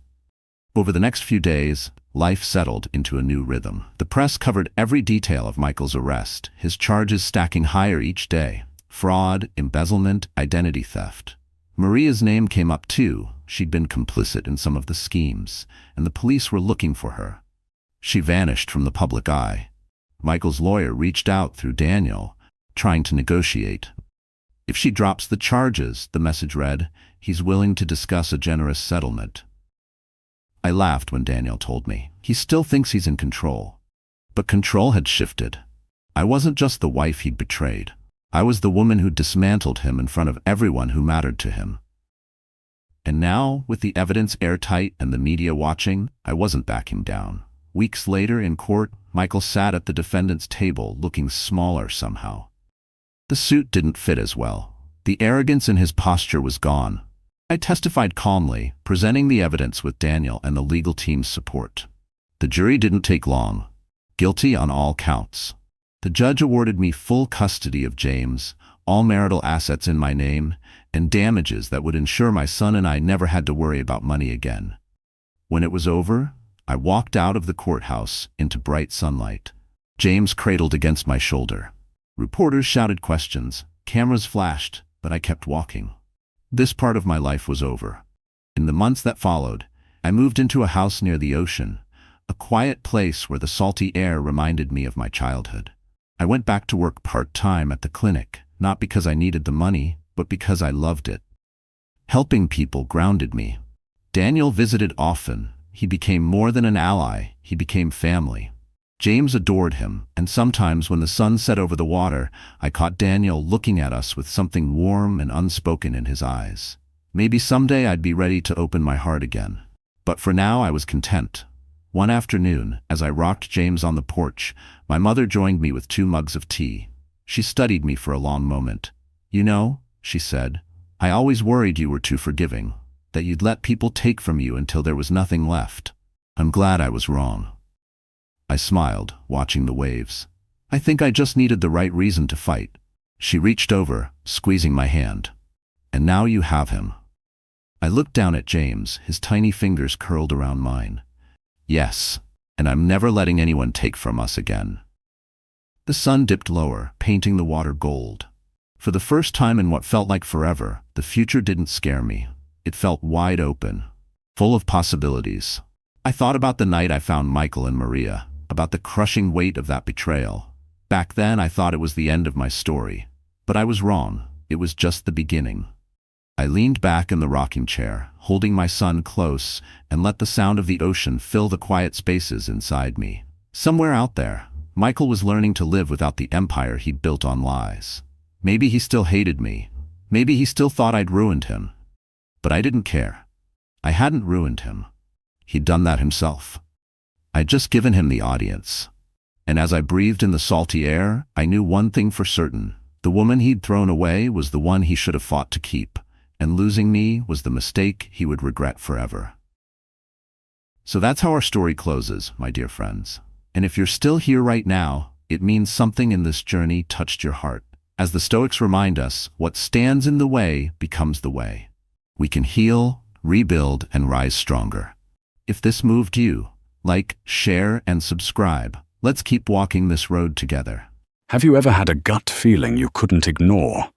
Over the next few days, life settled into a new rhythm. The press covered every detail of Michael's arrest, his charges stacking higher each day: fraud, embezzlement, identity theft. Maria's name came up too. She'd been complicit in some of the schemes, and the police were looking for her. She vanished from the public eye. Michael's lawyer reached out through Daniel, trying to negotiate. "If she drops the charges," the message read, "he's willing to discuss a generous settlement." I laughed when Daniel told me. He still thinks he's in control. But control had shifted. I wasn't just the wife he'd betrayed. I was the woman who dismantled him in front of everyone who mattered to him. And now, with the evidence airtight and the media watching, I wasn't backing down. Weeks later in court, Michael sat at the defendant's table, looking smaller somehow. The suit didn't fit as well. The arrogance in his posture was gone. I testified calmly, presenting the evidence with Daniel and the legal team's support. The jury didn't take long. Guilty on all counts. The judge awarded me full custody of James, all marital assets in my name, and damages that would ensure my son and I never had to worry about money again. When it was over, I walked out of the courthouse into bright sunlight. James cradled against my shoulder. Reporters shouted questions, cameras flashed, but I kept walking. This part of my life was over. In the months that followed, I moved into a house near the ocean, a quiet place where the salty air reminded me of my childhood. I went back to work part-time at the clinic, not because I needed the money, but because I loved it. Helping people grounded me. Daniel visited often. He became more than an ally, he became family. James adored him, and sometimes when the sun set over the water, I caught Daniel looking at us with something warm and unspoken in his eyes. Maybe someday I'd be ready to open my heart again. But for now I was content. One afternoon, as I rocked James on the porch, my mother joined me with 2 mugs of tea. She studied me for a long moment. "You know," she said, "I always worried you were too forgiving, that you'd let people take from you until there was nothing left. I'm glad I was wrong." I smiled, watching the waves. "I think I just needed the right reason to fight." She reached over, squeezing my hand. "And now you have him." I looked down at James, his tiny fingers curled around mine. "Yes, and I'm never letting anyone take from us again." The sun dipped lower, painting the water gold. For the first time in what felt like forever, the future didn't scare me. It felt wide open, full of possibilities. I thought about the night I found Michael and Maria, about the crushing weight of that betrayal. Back then I thought it was the end of my story. But I was wrong. It was just the beginning. I leaned back in the rocking chair, holding my son close, and let the sound of the ocean fill the quiet spaces inside me. Somewhere out there, Michael was learning to live without the empire he'd built on lies. Maybe he still hated me. Maybe he still thought I'd ruined him. But I didn't care. I hadn't ruined him. He'd done that himself. I'd just given him the audience. And as I breathed in the salty air, I knew one thing for certain. The woman he'd thrown away was the one he should have fought to keep, and losing me was the mistake he would regret forever. So that's how our story closes, my dear friends. And if you're still here right now, it means something in this journey touched your heart. As the Stoics remind us, what stands in the way becomes the way. We can heal, rebuild, and rise stronger. If this moved you, like, share, and subscribe. Let's keep walking this road together. Have you ever had a gut feeling you couldn't ignore?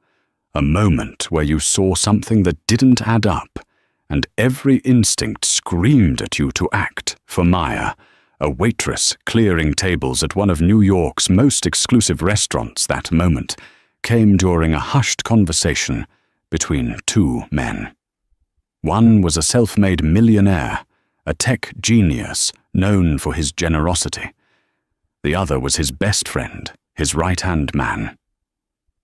A moment where you saw something that didn't add up, and every instinct screamed at you to act. For Maya, a waitress clearing tables at one of New York's most exclusive restaurants, that moment came during a hushed conversation between 2 men. One was a self-made millionaire, a tech genius known for his generosity. The other was his best friend, his right-hand man.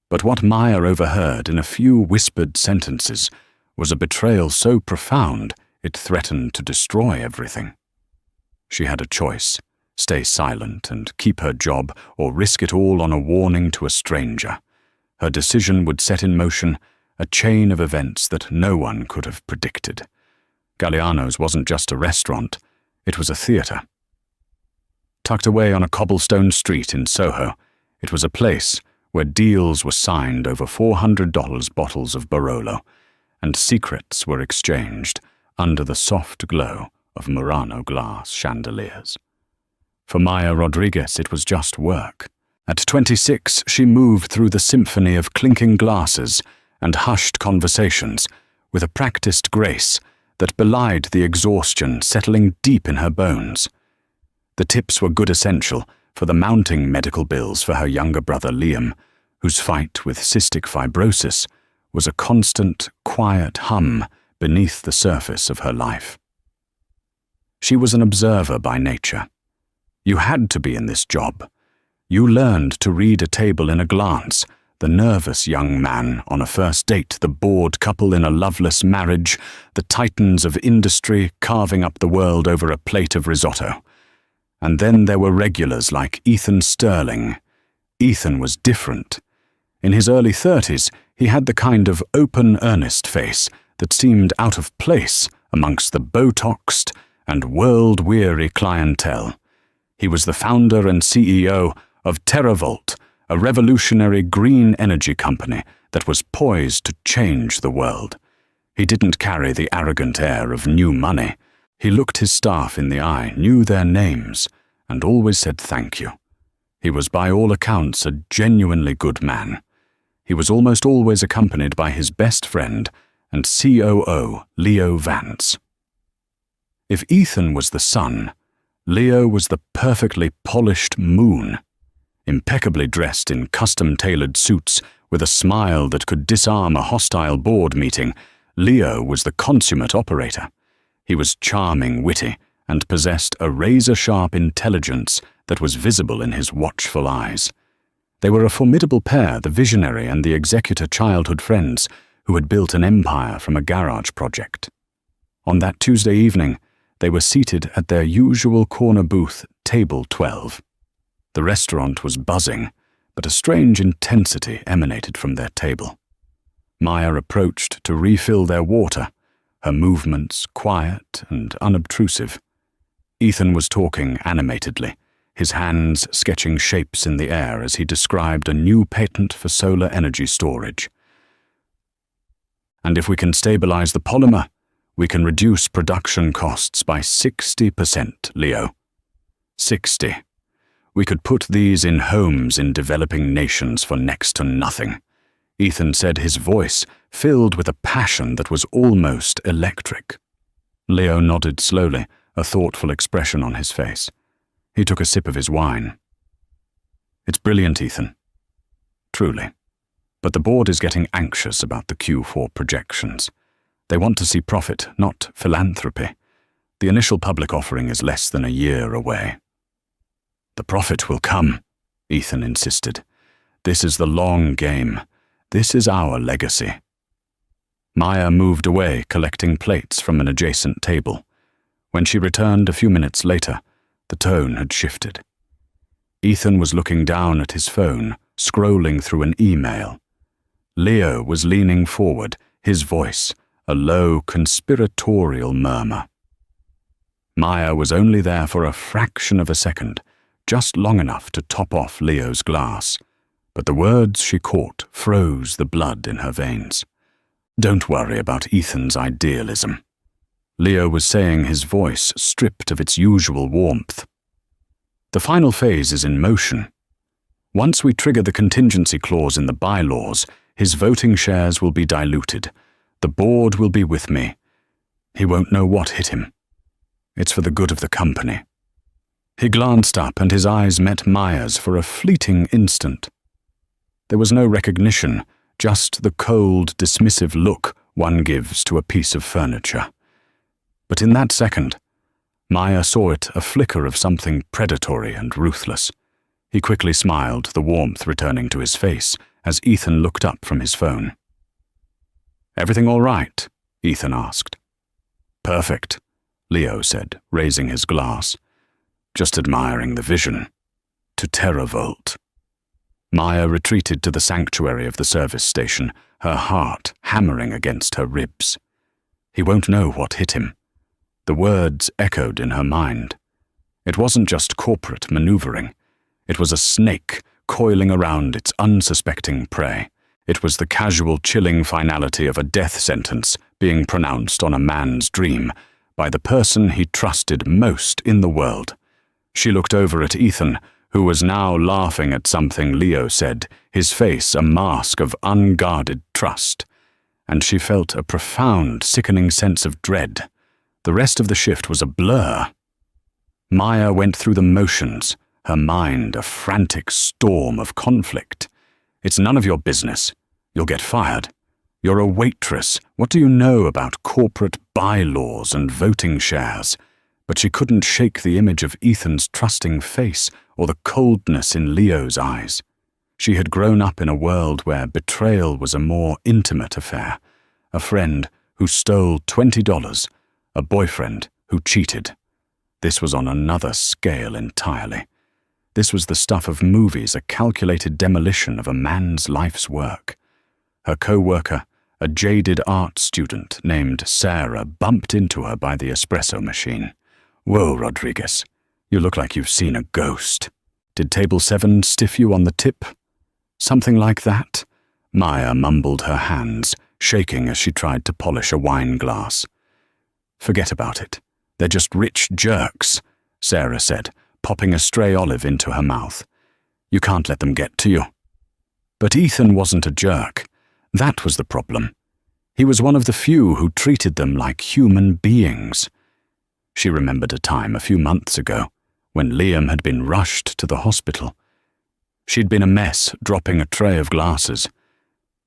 But what Maya overheard in a few whispered sentences was a betrayal so profound it threatened to destroy everything. She had a choice: stay silent and keep her job, or risk it all on a warning to a stranger. Her decision would set in motion a chain of events that no one could have predicted. Galliano's wasn't just a restaurant, it was a theatre. Tucked away on a cobblestone street in Soho, it was a place where deals were signed over $400 bottles of Barolo, and secrets were exchanged under the soft glow of Murano glass chandeliers. For Maya Rodriguez, it was just work. At 26, she moved through the symphony of clinking glasses and hushed conversations with a practiced grace that belied the exhaustion settling deep in her bones. The tips were good essential for the mounting medical bills for her younger brother Liam, whose fight with cystic fibrosis was a constant, quiet hum beneath the surface of her life. She was an observer by nature. You had to be in this job. You learned to read a table in a glance, the nervous young man on a first date, the bored couple in a loveless marriage, the titans of industry carving up the world over a plate of risotto. And then there were regulars like Ethan Sterling. Ethan was different. In his early 30s, he had the kind of open, earnest face that seemed out of place amongst the Botoxed and world-weary clientele. He was the founder and CEO of TerraVolt, a revolutionary green energy company that was poised to change the world. He didn't carry the arrogant air of new money. He looked his staff in the eye, knew their names, and always said thank you. He was by all accounts a genuinely good man. He was almost always accompanied by his best friend and COO, Leo Vance. If Ethan was the sun, Leo was the perfectly polished moon. Impeccably dressed in custom-tailored suits with a smile that could disarm a hostile board meeting, Leo was the consummate operator. He was charming, witty, and possessed a razor-sharp intelligence that was visible in his watchful eyes. They were a formidable pair, the visionary and the executor childhood friends who had built an empire from a garage project. On that Tuesday evening, they were seated at their usual corner booth, table 12. The restaurant was buzzing, but a strange intensity emanated from their table. Maya approached to refill their water, her movements quiet and unobtrusive. Ethan was talking animatedly, his hands sketching shapes in the air as he described a new patent for solar energy storage. And if we can stabilize the polymer, we can reduce production costs by 60%, Leo. 60. We could put these in homes in developing nations for next to nothing. Ethan said, his voice filled with a passion that was almost electric. Leo nodded slowly, a thoughtful expression on his face. He took a sip of his wine. It's brilliant, Ethan. Truly. But the board is getting anxious about the Q4 projections. They want to see profit, not philanthropy. The initial public offering is less than a year away. The profit will come, Ethan insisted. This is the long game. This is our legacy. Maya moved away, collecting plates from an adjacent table. When she returned a few minutes later, the tone had shifted. Ethan was looking down at his phone, scrolling through an email. Leo was leaning forward, his voice a low, conspiratorial murmur. Maya was only there for a fraction of a second, just long enough to top off Leo's glass, but the words she caught froze the blood in her veins. Don't worry about Ethan's idealism. Leo was saying, his voice stripped of its usual warmth. The final phase is in motion. Once we trigger the contingency clause in the bylaws, his voting shares will be diluted. The board will be with me. He won't know what hit him. It's for the good of the company. He glanced up and his eyes met Maya's for a fleeting instant. There was no recognition, just the cold, dismissive look one gives to a piece of furniture. But in that second, Maya saw it a flicker of something predatory and ruthless. He quickly smiled, the warmth returning to his face as Ethan looked up from his phone. "Everything all right?" Ethan asked. "Perfect," Leo said, raising his glass. "Just admiring the vision. To terravolt." Maya retreated to the sanctuary of the service station, her heart hammering against her ribs. He won't know what hit him. The words echoed in her mind. It wasn't just corporate maneuvering. It was a snake coiling around its unsuspecting prey. It was the casual, chilling finality of a death sentence being pronounced on a man's dream by the person he trusted most in the world. She looked over at Ethan, who was now laughing at something Leo said, his face a mask of unguarded trust. And she felt a profound, sickening sense of dread. The rest of the shift was a blur. Maya went through the motions, her mind a frantic storm of conflict. "It's none of your business. You'll get fired. You're a waitress. What do you know about corporate bylaws and voting shares?" But she couldn't shake the image of Ethan's trusting face or the coldness in Leo's eyes. She had grown up in a world where betrayal was a more intimate affair. A friend who stole $20, a boyfriend who cheated. This was on another scale entirely. This was the stuff of movies, a calculated demolition of a man's life's work. Her co-worker, a jaded art student named Sarah, bumped into her by the espresso machine. "Whoa, Rodriguez, you look like you've seen a ghost. Did Table 7 stiff you on the tip?" "Something like that," Maya mumbled, her hands shaking as she tried to polish a wine glass. "Forget about it. They're just rich jerks," Sarah said, popping a stray olive into her mouth. "You can't let them get to you." But Ethan wasn't a jerk. That was the problem. He was one of the few who treated them like human beings. She remembered a time a few months ago when Liam had been rushed to the hospital. She'd been a mess, dropping a tray of glasses.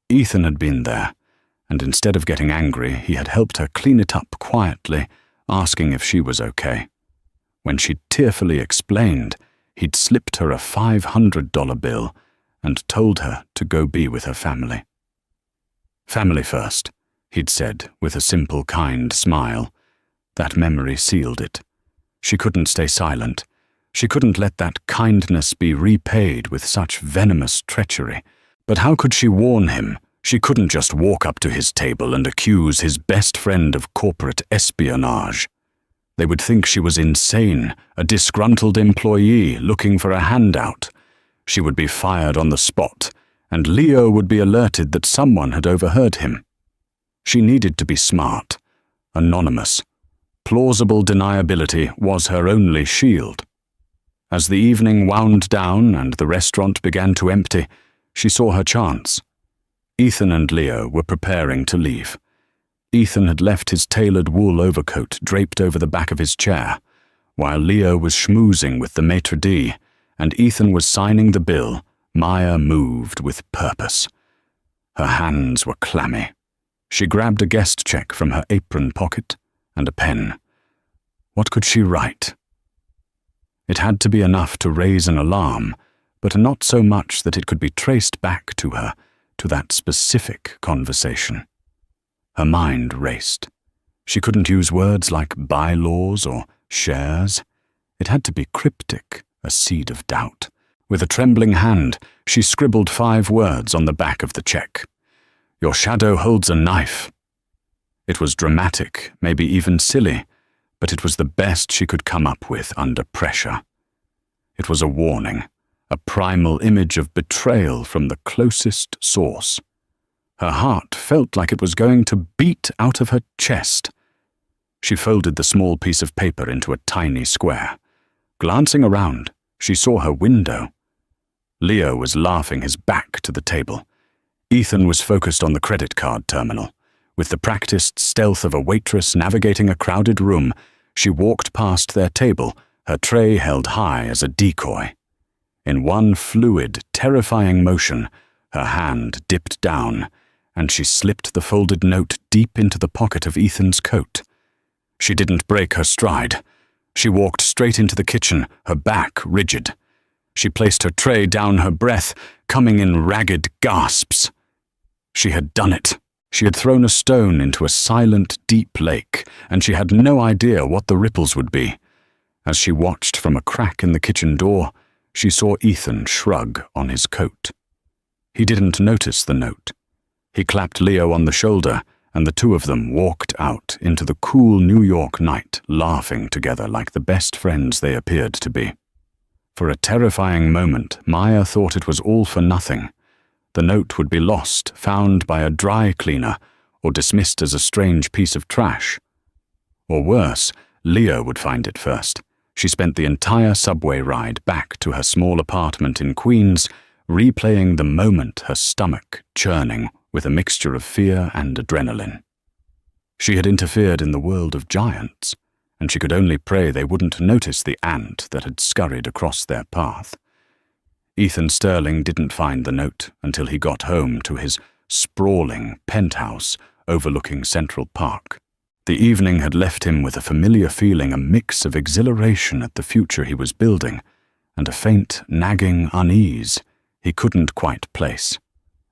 Ethan had been there, and instead of getting angry, he had helped her clean it up quietly, asking if she was okay. When she'd tearfully explained, he'd slipped her a $500 bill and told her to go be with her family. "Family first," he'd said with a simple, kind smile. That memory sealed it. She couldn't stay silent. She couldn't let that kindness be repaid with such venomous treachery. But how could she warn him? She couldn't just walk up to his table and accuse his best friend of corporate espionage. They would think she was insane, a disgruntled employee looking for a handout. She would be fired on the spot, and Leo would be alerted that someone had overheard him. She needed to be smart, anonymous. Plausible deniability was her only shield. As the evening wound down and the restaurant began to empty, she saw her chance. Ethan and Leo were preparing to leave. Ethan had left his tailored wool overcoat draped over the back of his chair, while Leo was schmoozing with the maitre d', and Ethan was signing the bill. Maya moved with purpose. Her hands were clammy. She grabbed a guest check from her apron pocket and a pen. What could she write? It had to be enough to raise an alarm, but not so much that it could be traced back to her, to that specific conversation. Her mind raced. She couldn't use words like bylaws or shares. It had to be cryptic, a seed of doubt. With a trembling hand, she scribbled 5 words on the back of the check. "Your shadow holds a knife." It was dramatic, maybe even silly, but it was the best she could come up with under pressure. It was a warning, a primal image of betrayal from the closest source. Her heart felt like it was going to beat out of her chest. She folded the small piece of paper into a tiny square. Glancing around, she saw her window. Leo was laughing, his back to the table. Ethan was focused on the credit card terminal. With the practiced stealth of a waitress navigating a crowded room, she walked past their table, her tray held high as a decoy. In one fluid, terrifying motion, her hand dipped down, and she slipped the folded note deep into the pocket of Ethan's coat. She didn't break her stride. She walked straight into the kitchen, her back rigid. She placed her tray down her breath, coming in ragged gasps. She had done it. She had thrown a stone into a silent, deep lake, and she had no idea what the ripples would be. As she watched from a crack in the kitchen door, she saw Ethan shrug on his coat. He didn't notice the note. He clapped Leo on the shoulder, and the two of them walked out into the cool New York night, laughing together like the best friends they appeared to be. For a terrifying moment, Maya thought it was all for nothing. The note would be lost, found by a dry cleaner, or dismissed as a strange piece of trash. Or worse, Leo would find it first. She spent the entire subway ride back to her small apartment in Queens, replaying the moment, her stomach churning with a mixture of fear and adrenaline. She had interfered in the world of giants, and she could only pray they wouldn't notice the ant that had scurried across their path. Ethan Sterling didn't find the note until he got home to his sprawling penthouse overlooking Central Park. The evening had left him with a familiar feeling, a mix of exhilaration at the future he was building, and a faint, nagging unease he couldn't quite place.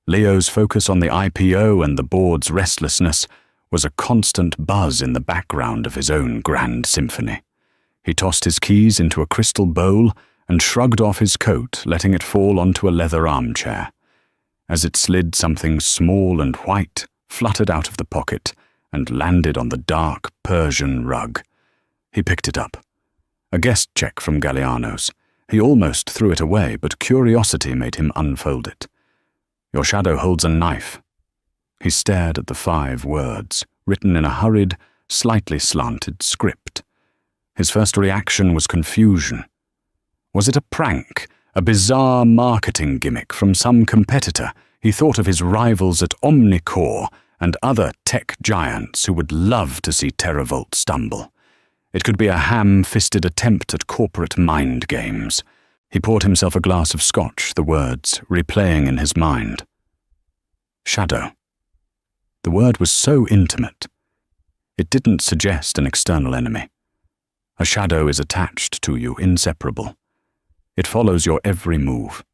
Leo's focus on the IPO and the board's restlessness was a constant buzz in the background of his own grand symphony. He tossed his keys into a crystal bowl and shrugged off his coat, letting it fall onto a leather armchair. As it slid, something small and white fluttered out of the pocket and landed on the dark Persian rug. He picked it up. A guest check from Galliano's. He almost threw it away, but curiosity made him unfold it. "Your shadow holds a knife." He stared at the 5 words, written in a hurried, slightly slanted script. His first reaction was confusion. Was it a prank, a bizarre marketing gimmick from some competitor? He thought of his rivals at Omnicore and other tech giants who would love to see TerraVolt stumble. It could be a ham-fisted attempt at corporate mind games. He poured himself a glass of scotch, the words replaying in his mind. Shadow. The word was so intimate. It didn't suggest an external enemy. A shadow is attached to you, inseparable. It follows your every move.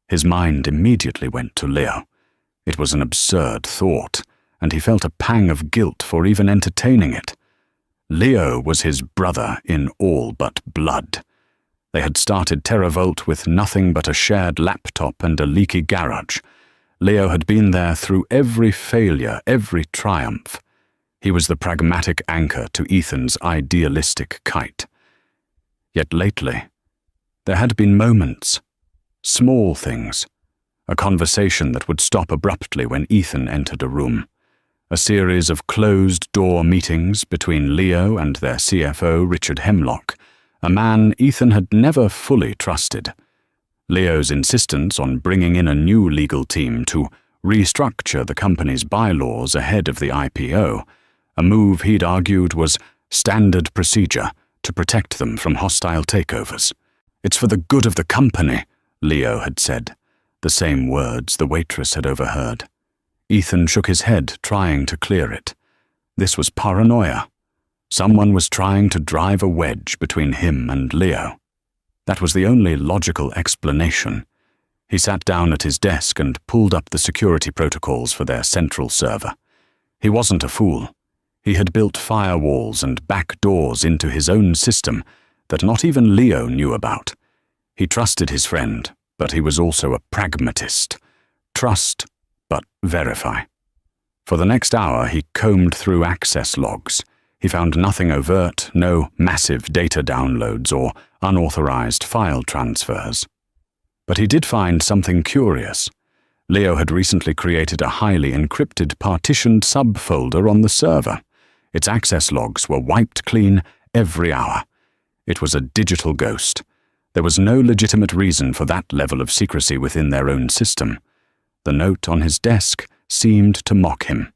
His mind immediately went to Leo. It was an absurd thought, and he felt a pang of guilt for even entertaining it. Leo was his brother in all but blood. They had started TerraVolt with nothing but a shared laptop and a leaky garage. Leo had been there through every failure, every triumph. He was the pragmatic anchor to Ethan's idealistic kite. Yet lately, there had been moments, small things, a conversation that would stop abruptly when Ethan entered a room, a series of closed-door meetings between Leo and their CFO, Richard Hemlock, a man Ethan had never fully trusted. Leo's insistence on bringing in a new legal team to restructure the company's bylaws ahead of the IPO, a move he'd argued was standard procedure to protect them from hostile takeovers. "It's for the good of the company," Leo had said, the same words the waitress had overheard. Ethan shook his head, trying to clear it. This was paranoia. Someone was trying to drive a wedge between him and Leo. That was the only logical explanation. He sat down at his desk and pulled up the security protocols for their central server. He wasn't a fool. He had built firewalls and back doors into his own system that not even Leo knew about. He trusted his friend, but he was also a pragmatist. Trust, but verify. For the next hour, he combed through access logs. He found nothing overt, no massive data downloads or unauthorized file transfers. But he did find something curious. Leo had recently created a highly encrypted partitioned subfolder on the server. Its access logs were wiped clean every hour. It was a digital ghost. There was no legitimate reason for that level of secrecy within their own system. The note on his desk seemed to mock him.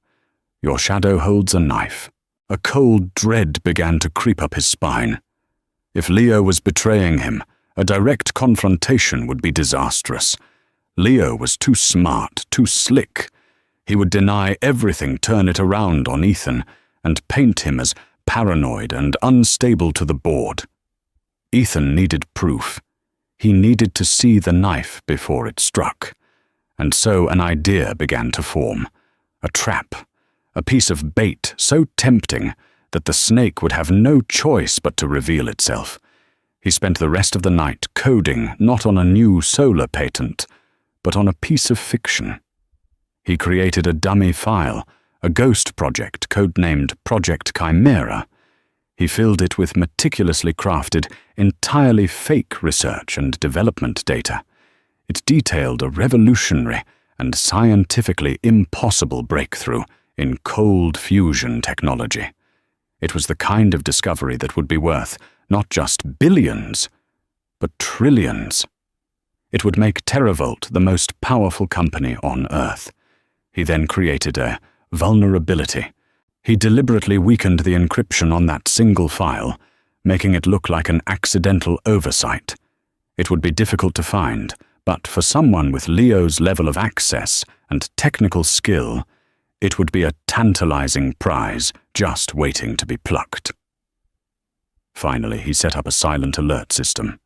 "Your shadow holds a knife." A cold dread began to creep up his spine. If Leo was betraying him, a direct confrontation would be disastrous. Leo was too smart, too slick. He would deny everything, turn it around on Ethan, and paint him as paranoid and unstable to the board. Ethan needed proof. He needed to see the knife before it struck. And so an idea began to form. A trap. A piece of bait so tempting that the snake would have no choice but to reveal itself. He spent the rest of the night coding not on a new solar patent, but on a piece of fiction. He created a dummy file, a ghost project codenamed Project Chimera. He filled it with meticulously crafted, entirely fake research and development data. It detailed a revolutionary and scientifically impossible breakthrough in cold fusion technology. It was the kind of discovery that would be worth not just billions, but trillions. It would make TerraVolt the most powerful company on Earth. He then created a vulnerability. He deliberately weakened the encryption on that single file, making it look like an accidental oversight. It would be difficult to find, but for someone with Leo's level of access and technical skill, it would be a tantalizing prize just waiting to be plucked. Finally, he set up a silent alert system.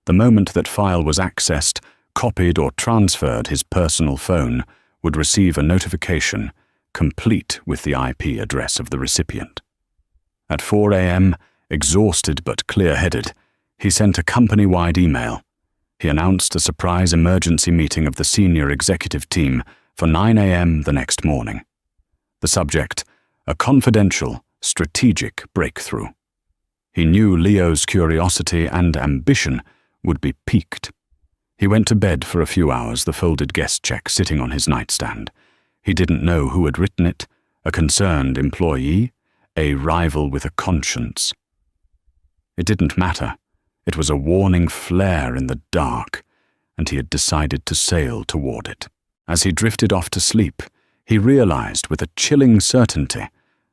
The moment that file was accessed, copied or transferred, his personal phone would receive a notification complete with the IP address of the recipient. At 4 a.m., exhausted but clear-headed, he sent a company-wide email. He announced a surprise emergency meeting of the senior executive team for 9 a.m. the next morning. The subject, a confidential, strategic breakthrough. He knew Leo's curiosity and ambition would be piqued. He went to bed for a few hours, the folded guest check sitting on his nightstand. He didn't know who had written it, a concerned employee, a rival with a conscience. It didn't matter. It was a warning flare in the dark, and he had decided to sail toward it. As he drifted off to sleep, he realized with a chilling certainty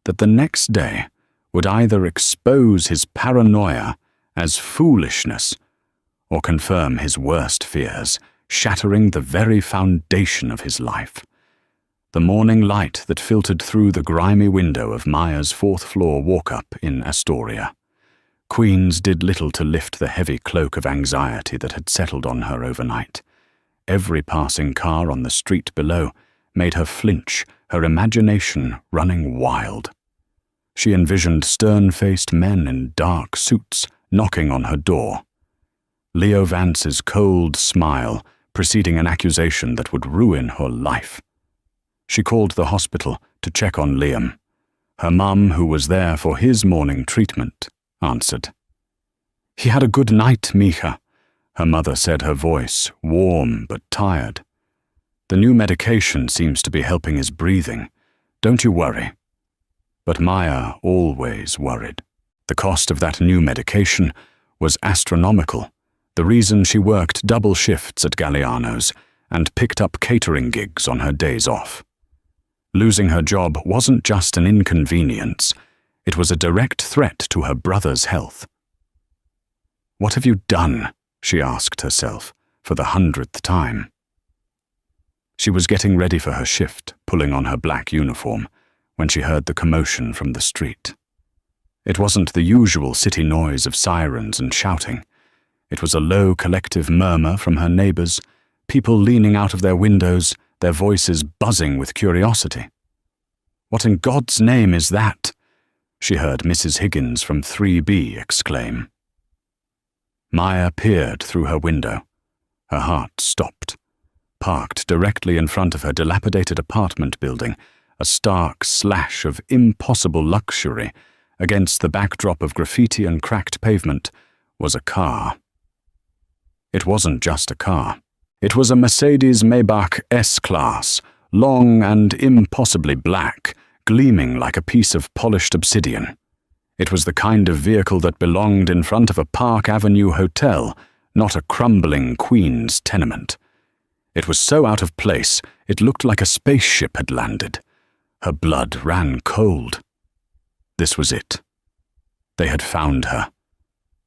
that the next day would either expose his paranoia as foolishness or confirm his worst fears, shattering the very foundation of his life. The morning light that filtered through the grimy window of Maya's fourth-floor walk-up in Astoria. Queens did little to lift the heavy cloak of anxiety that had settled on her overnight. Every passing car on the street below made her flinch, her imagination running wild. She envisioned stern-faced men in dark suits knocking on her door. Leo Vance's cold smile preceding an accusation that would ruin her life. She called the hospital to check on Liam. Her mum, who was there for his morning treatment, answered. "He had a good night, Mija," her mother said, her voice warm but tired. "The new medication seems to be helping his breathing. Don't you worry." But Maya always worried. The cost of that new medication was astronomical, the reason she worked double shifts at Galliano's and picked up catering gigs on her days off. Losing her job wasn't just an inconvenience, it was a direct threat to her brother's health. "What have you done?" she asked herself for the 100th time. She was getting ready for her shift, pulling on her black uniform, when she heard the commotion from the street. It wasn't the usual city noise of sirens and shouting. It was a low collective murmur from her neighbors, people leaning out of their windows, their voices buzzing with curiosity. "What in God's name is that?" she heard Mrs. Higgins from 3B exclaim. Maya peered through her window. Her heart stopped. Parked directly in front of her dilapidated apartment building, a stark slash of impossible luxury against the backdrop of graffiti and cracked pavement, was a car. It wasn't just a car. It was a Mercedes Maybach S-Class, long and impossibly black, gleaming like a piece of polished obsidian. It was the kind of vehicle that belonged in front of a Park Avenue hotel, not a crumbling Queens tenement. It was so out of place, it looked like a spaceship had landed. Her blood ran cold. This was it. They had found her.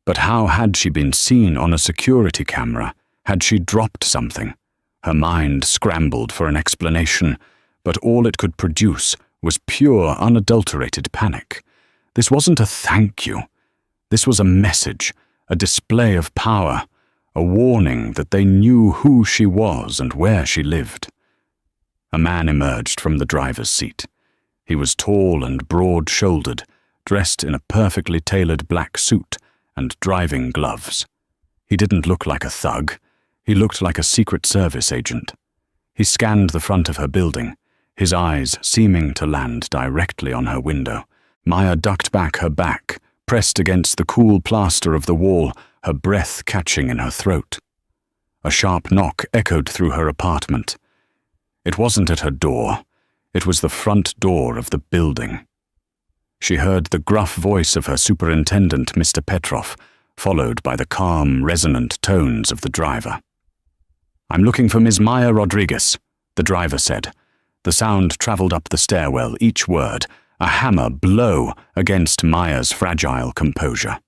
But how had she been seen on a security camera? Had she dropped something? Her mind scrambled for an explanation, but all it could produce was pure, unadulterated panic. This wasn't a thank you. This was a message, a display of power, a warning that they knew who she was and where she lived. A man emerged from the driver's seat. He was tall and broad-shouldered, dressed in a perfectly tailored black suit and driving gloves. He didn't look like a thug. He looked like a Secret Service agent. He scanned the front of her building, his eyes seeming to land directly on her window. Maya ducked back her back, pressed against the cool plaster of the wall, her breath catching in her throat. A sharp knock echoed through her apartment. It wasn't at her door. It was the front door of the building. She heard the gruff voice of her superintendent, Mr. Petrov, followed by the calm, resonant tones of the driver. "I'm looking for Ms. Maya Rodriguez," the driver said. The sound traveled up the stairwell, each word, a hammer blow against Maya's fragile composure.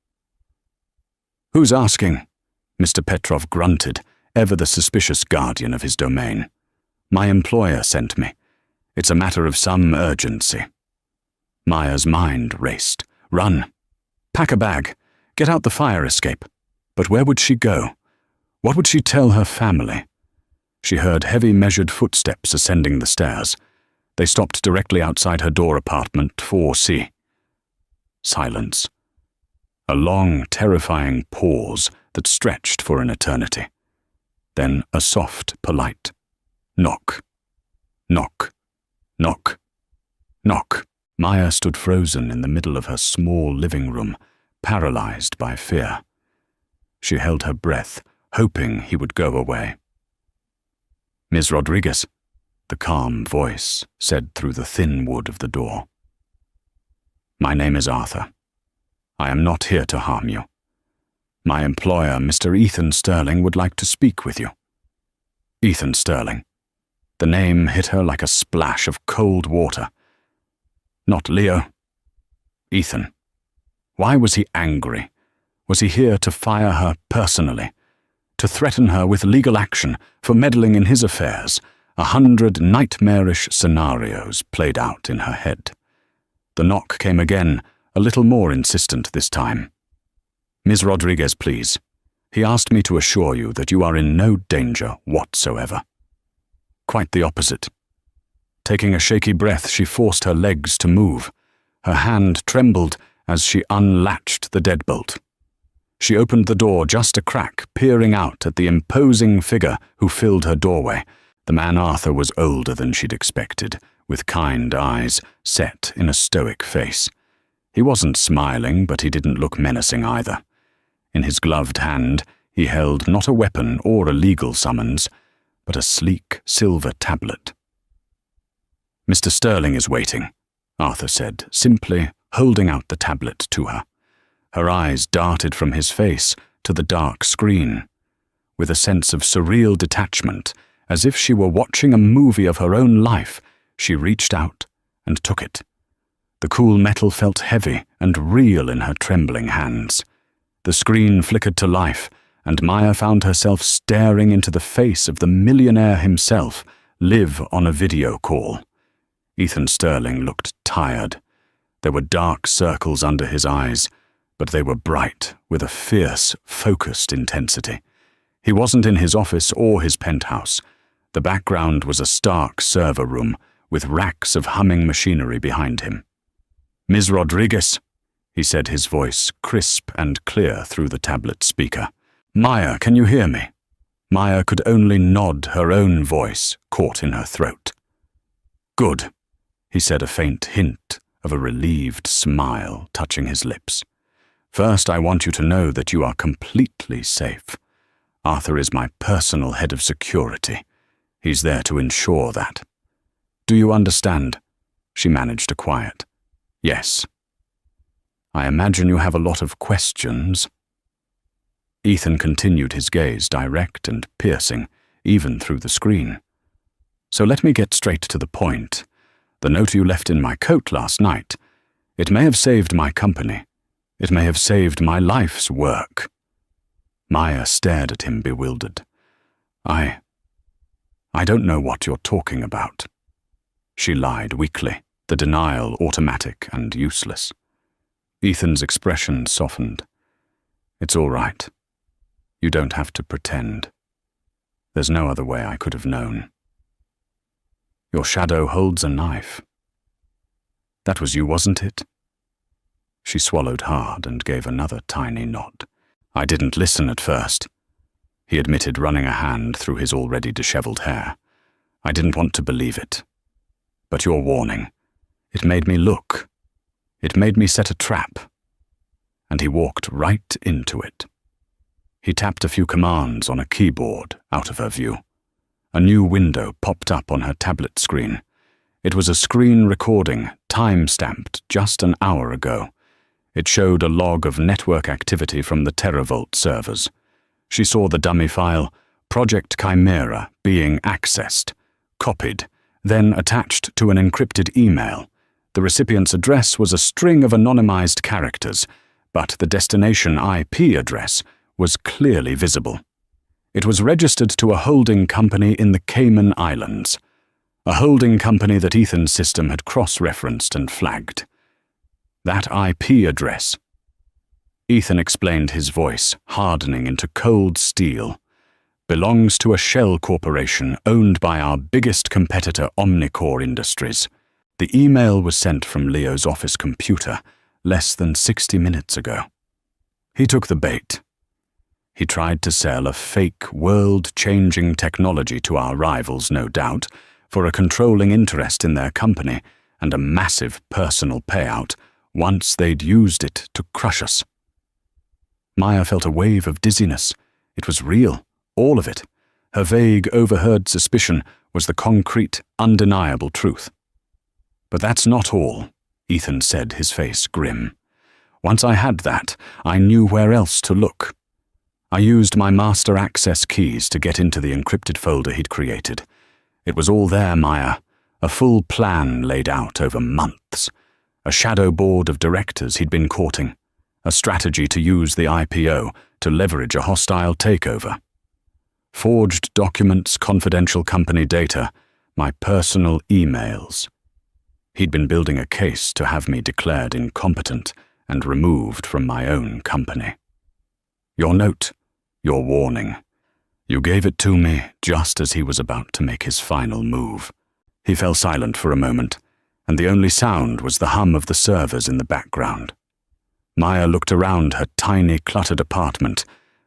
"Who's asking?" Mr. Petrov grunted, ever the suspicious guardian of his domain. "My employer sent me. It's a matter of some urgency." Maya's mind raced. Run. Pack a bag. Get out the fire escape. But where would she go? What would she tell her family? She heard heavy, measured footsteps ascending the stairs. They stopped directly outside her door apartment 4C. Silence. A long, terrifying pause that stretched for an eternity. Then a soft, polite knock. Knock. Knock. Knock. Maya stood frozen in the middle of her small living room, paralyzed by fear. She held her breath, hoping he would go away. "Ms. Rodriguez," the calm voice said through the thin wood of the door. "My name is Arthur. I am not here to harm you. My employer, Mr. Ethan Sterling, would like to speak with you." Ethan Sterling. The name hit her like a splash of cold water. Not Leo. Ethan. Why was he angry? Was he here to fire her personally? To threaten her with legal action for meddling in his affairs? 100 nightmarish scenarios played out in her head. The knock came again, a little more insistent this time. "Ms. Rodriguez, please. He asked me to assure you that you are in no danger whatsoever." Quite the opposite. Taking a shaky breath, she forced her legs to move. Her hand trembled as she unlatched the deadbolt. She opened the door just a crack, peering out at the imposing figure who filled her doorway. The man Arthur was older than she'd expected, with kind eyes set in a stoic face. He wasn't smiling, but he didn't look menacing either. In his gloved hand, he held not a weapon or a legal summons, but a sleek silver tablet. "Mr. Sterling is waiting," Arthur said, simply holding out the tablet to her. Her eyes darted from his face to the dark screen. With a sense of surreal detachment, as if she were watching a movie of her own life, she reached out and took it. The cool metal felt heavy and real in her trembling hands. The screen flickered to life, and Maya found herself staring into the face of the millionaire himself, live on a video call. Ethan Sterling looked tired. There were dark circles under his eyes, but they were bright with a fierce, focused intensity. He wasn't in his office or his penthouse. The background was a stark server room with racks of humming machinery behind him. "Ms. Rodriguez," he said, his voice crisp and clear through the tablet speaker. "Maya, can you hear me?" Maya could only nod, her own voice caught in her throat. "Good," he said, a faint hint of a relieved smile touching his lips. "First, I want you to know that you are completely safe. Arthur is my personal head of security. He's there to ensure that." "Do you understand?" she managed to quiet. "Yes." "I imagine you have a lot of questions." Ethan continued, his gaze direct and piercing, even through the screen. "So let me get straight to the point. The note you left in my coat last night, it may have saved my company. It may have saved my life's work." Maya stared at him, bewildered. I don't know what you're talking about." she lied weakly, the denial automatic and useless. Ethan's expression softened. It's all right. You don't have to pretend. There's no other way I could have known. Your shadow holds a knife. That was you, wasn't it? She swallowed hard and gave another tiny nod. I didn't listen at first. He admitted, running a hand through his already disheveled hair. I didn't want to believe it. But your warning, it made me look. It made me set a trap. And he walked right into it. He tapped a few commands on a keyboard out of her view. A new window popped up on her tablet screen. It was a screen recording, time-stamped just an hour ago. It showed a log of network activity from the Teravolt servers. She saw the dummy file, Project Chimera, being accessed, copied, then attached to an encrypted email. The recipient's address was a string of anonymized characters, but the destination IP address was clearly visible. It was registered to a holding company in the Cayman Islands, a holding company that Ethan's system had cross-referenced and flagged. That IP address. Ethan explained, his voice hardening into cold steel. Belongs to a shell corporation owned by our biggest competitor, Omnicore Industries. The email was sent from Leo's office computer less than 60 minutes ago. He took the bait. He tried to sell a fake, world-changing technology to our rivals, no doubt, for a controlling interest in their company and a massive personal payout once they'd used it to crush us. Maya felt a wave of dizziness. It was real, all of it. Her vague, overheard suspicion was the concrete, undeniable truth. But that's not all, Ethan said, his face grim. Once I had that, I knew where else to look. I used my master access keys to get into the encrypted folder he'd created. It was all there, Maya, a full plan laid out over months, a shadow board of directors he'd been courting, a strategy to use the IPO to leverage a hostile takeover. Forged documents, confidential company data, my personal emails. He'd been building a case to have me declared incompetent and removed from my own company. Your note, your warning. You gave it to me just as he was about to make his final move. He fell silent for a moment, and the only sound was the hum of the servers in the background. Maya looked around her tiny, cluttered apartment,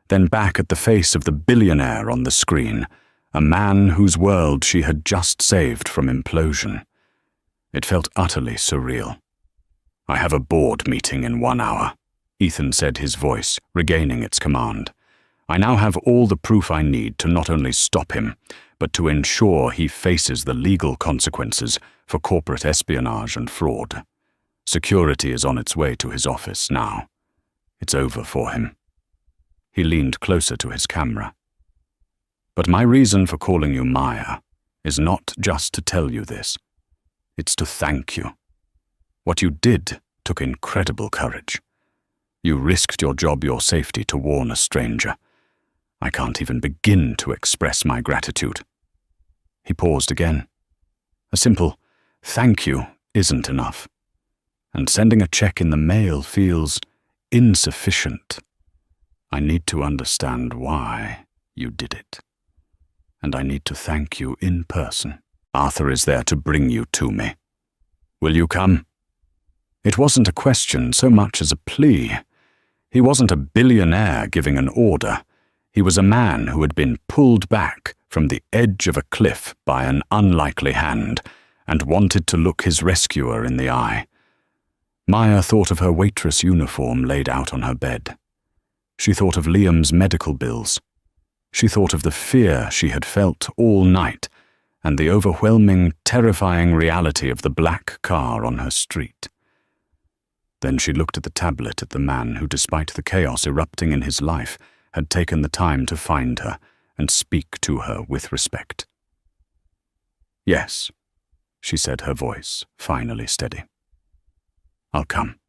then back at the face of the billionaire on the screen, a man whose world she had just saved from implosion. It felt utterly surreal. I have a board meeting in 1 hour, Ethan said, his voice regaining its command. I now have all the proof I need to not only stop him, but to ensure he faces the legal consequences for corporate espionage and fraud. Security is on its way to his office now. It's over for him. He leaned closer to his camera. But my reason for calling you Maya is not just to tell you this. It's to thank you. What you did took incredible courage. You risked your job, your safety, to warn a stranger. I can't even begin to express my gratitude. He paused again. A simple thank you isn't enough. And sending a check in the mail feels insufficient. I need to understand why you did it. And I need to thank you in person. Arthur is there to bring you to me. Will you come? It wasn't a question so much as a plea. He wasn't a billionaire giving an order. He was a man who had been pulled back from the edge of a cliff by an unlikely hand and wanted to look his rescuer in the eye. Maya thought of her waitress uniform laid out on her bed. She thought of Liam's medical bills. She thought of the fear she had felt all night and the overwhelming, terrifying reality of the black car on her street. Then she looked at the tablet at the man who, despite the chaos erupting in his life, had taken the time to find her and speak to her with respect. Yes, she said, her voice finally steady. I'll come.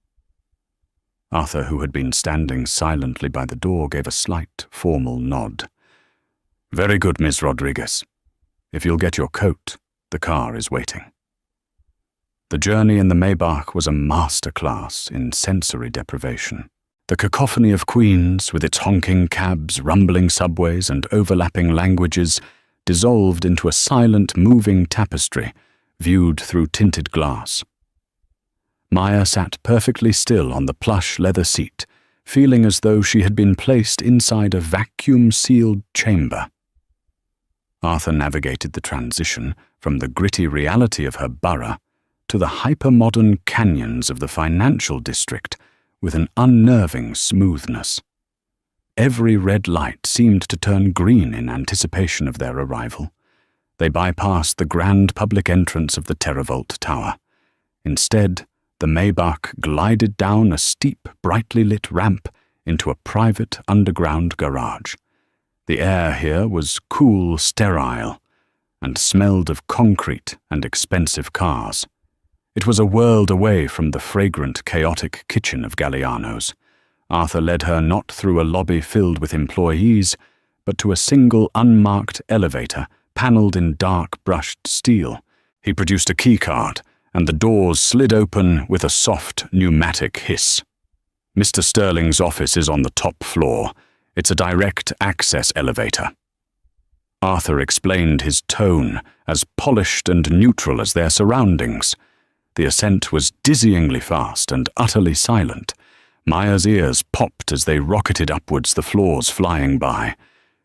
Arthur, who had been standing silently by the door, gave a slight, formal nod. Very good, Miss Rodriguez. If you'll get your coat, the car is waiting. The journey in the Maybach was a masterclass in sensory deprivation. The cacophony of Queens, with its honking cabs, rumbling subways, and overlapping languages, dissolved into a silent, moving tapestry viewed through tinted glass. Maya sat perfectly still on the plush leather seat, feeling as though she had been placed inside a vacuum-sealed chamber. Arthur navigated the transition from the gritty reality of her borough to the hyper-modern canyons of the financial district with an unnerving smoothness. Every red light seemed to turn green in anticipation of their arrival. They bypassed the grand public entrance of the Terravault Tower. Instead, the Maybach glided down a steep, brightly lit ramp into a private underground garage. The air here was cool, sterile, and smelled of concrete and expensive cars. It was a world away from the fragrant, chaotic kitchen of Galliano's. Arthur led her not through a lobby filled with employees, but to a single unmarked elevator panelled in dark brushed steel. He produced a keycard, and the doors slid open with a soft pneumatic hiss. Mr. Sterling's office is on the top floor. It's a direct access elevator. Arthur explained, his tone as polished and neutral as their surroundings. The ascent was dizzyingly fast and utterly silent. Maya's ears popped as they rocketed upwards, the floors flying by.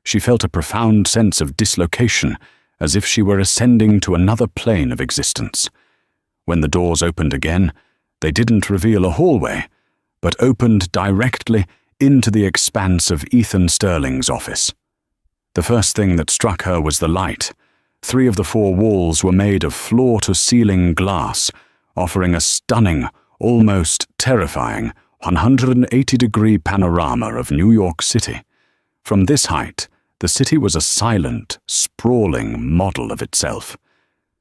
She felt a profound sense of dislocation, as if she were ascending to another plane of existence. When the doors opened again, they didn't reveal a hallway, but opened directly into the expanse of Ethan Sterling's office. The first thing that struck her was the light. 3 of the 4 walls were made of floor-to-ceiling glass, offering a stunning, almost terrifying, 180-degree panorama of New York City. From this height, the city was a silent, sprawling model of itself.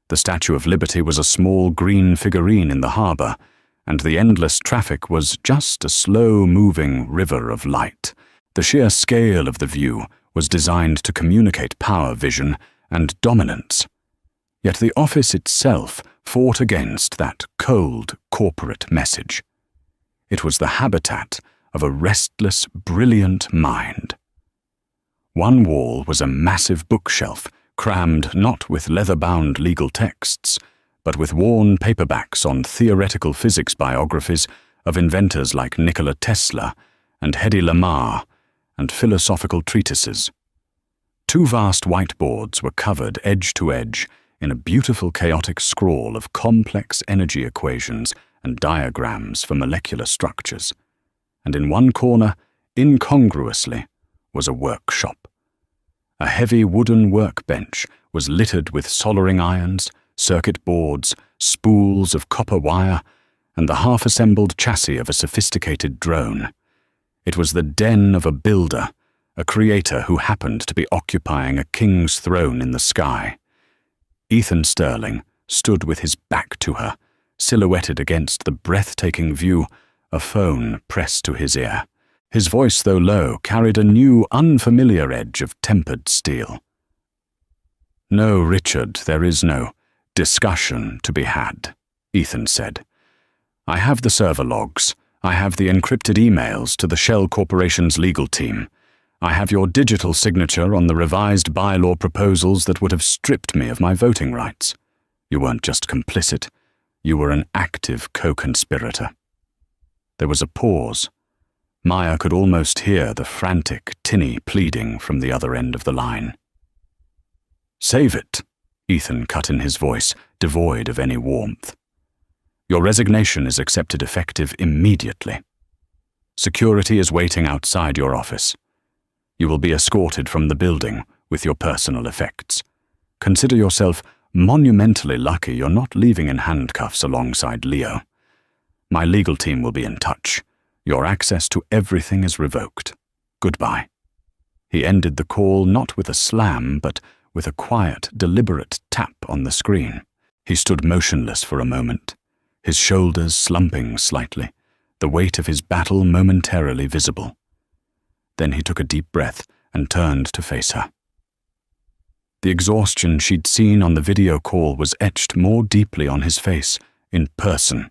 The Statue of Liberty was a small green figurine in the harbor, and the endless traffic was just a slow-moving river of light. The sheer scale of the view was designed to communicate power, vision, and dominance. Yet the office itself fought against that cold corporate message. It was the habitat of a restless, brilliant mind. One wall was a massive bookshelf, crammed not with leather-bound legal texts, but with worn paperbacks on theoretical physics biographies of inventors like Nikola Tesla and Hedy Lamarr, and philosophical treatises. 2 vast whiteboards were covered edge to edge in a beautiful chaotic scrawl of complex energy equations and diagrams for molecular structures, and in one corner, incongruously, was a workshop. A heavy wooden workbench was littered with soldering irons, circuit boards, spools of copper wire, and the half-assembled chassis of a sophisticated drone. It was the den of a builder, a creator who happened to be occupying a king's throne in the sky. Ethan Sterling stood with his back to her, silhouetted against the breathtaking view, a phone pressed to his ear. His voice, though low, carried a new, unfamiliar edge of tempered steel. "No, Richard, there is no discussion to be had," Ethan said. "I have the server logs. I have the encrypted emails to the Shell Corporation's legal team. I have your digital signature on the revised bylaw proposals that would have stripped me of my voting rights. You weren't just complicit. You were an active co-conspirator." There was a pause. Maya could almost hear the frantic, tinny pleading from the other end of the line. "Save it," Ethan cut in his voice, devoid of any warmth. "Your resignation is accepted effective immediately. Security is waiting outside your office. You will be escorted from the building with your personal effects. Consider yourself monumentally lucky you're not leaving in handcuffs alongside Leo. My legal team will be in touch. Your access to everything is revoked. Goodbye." He ended the call not with a slam, but with a quiet, deliberate tap on the screen. He stood motionless for a moment, his shoulders slumping slightly, the weight of his battle momentarily visible. Then he took a deep breath and turned to face her. The exhaustion she'd seen on the video call was etched more deeply on his face in person,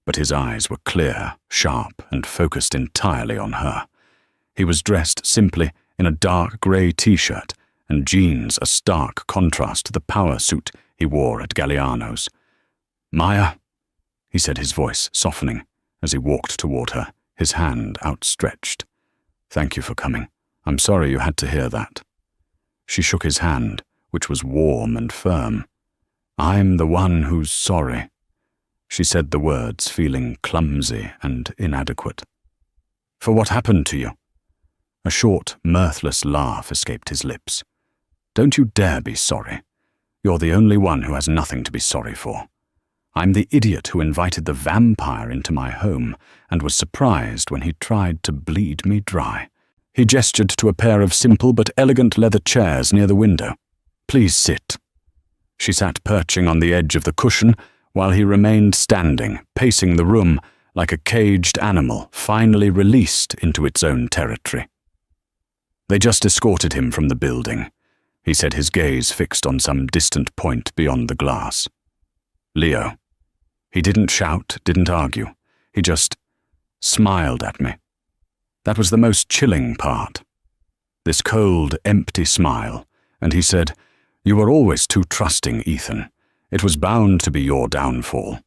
but his eyes were clear, sharp, and focused entirely on her. He was dressed simply in a dark grey t-shirt and jeans, a stark contrast to the power suit he wore at Galliano's. "Maya," he said, his voice softening as he walked toward her, his hand outstretched. "Thank you for coming. I'm sorry you had to hear that." She shook his hand, which was warm and firm. "I'm the one who's sorry." She said the words, feeling clumsy and inadequate. "For what happened to you?" A short, mirthless laugh escaped his lips. "Don't you dare be sorry. You're the only one who has nothing to be sorry for. I'm the idiot who invited the vampire into my home and was surprised when he tried to bleed me dry." He gestured to a pair of simple but elegant leather chairs near the window. "Please sit." She sat perching on the edge of the cushion while he remained standing, pacing the room like a caged animal finally released into its own territory. "They just escorted him from the building," he said, his gaze fixed on some distant point beyond the glass. "Leo." He didn't shout, didn't argue. He just smiled at me. That was the most chilling part. This cold, empty smile, and he said, "You were always too trusting, Ethan. It was bound to be your downfall."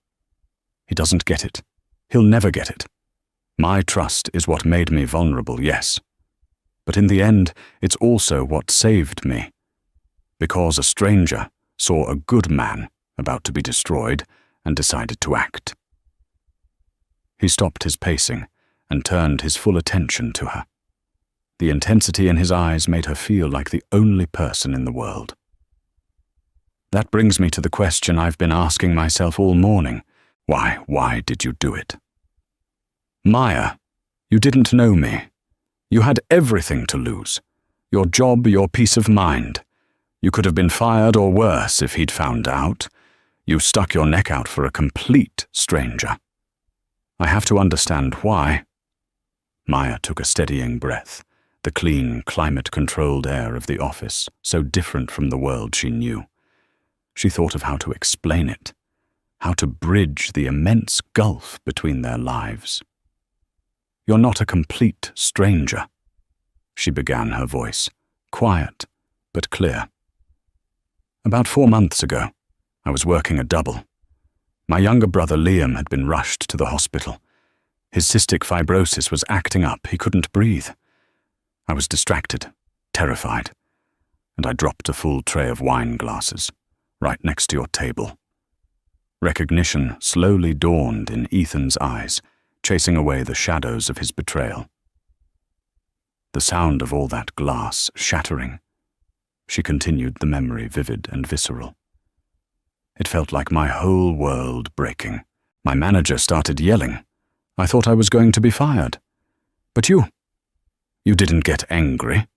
He doesn't get it. He'll never get it. My trust is what made me vulnerable, yes. But in the end, it's also what saved me. Because a stranger saw a good man about to be destroyed and decided to act. He stopped his pacing and turned his full attention to her. The intensity in his eyes made her feel like the only person in the world. "That brings me to the question I've been asking myself all morning. Why did you do it?" "Maya, you didn't know me. You had everything to lose. Your job, your peace of mind. You could have been fired or worse if he'd found out. You stuck your neck out for a complete stranger. I have to understand why." Maya took a steadying breath, the clean, climate-controlled air of the office, so different from the world she knew. She thought of how to explain it, how to bridge the immense gulf between their lives. "You're not a complete stranger," she began, her voice, quiet but clear. "About 4 months ago, I was working a double. My younger brother Liam had been rushed to the hospital. His cystic fibrosis was acting up. He couldn't breathe. I was distracted, terrified, and I dropped a full tray of wine glasses right next to your table. Recognition slowly dawned in Ethan's eyes, chasing away the shadows of his betrayal. The sound of all that glass shattering. She continued, the memory vivid and visceral. It felt like my whole world breaking. My manager started yelling. I thought I was going to be fired. But you didn't get angry.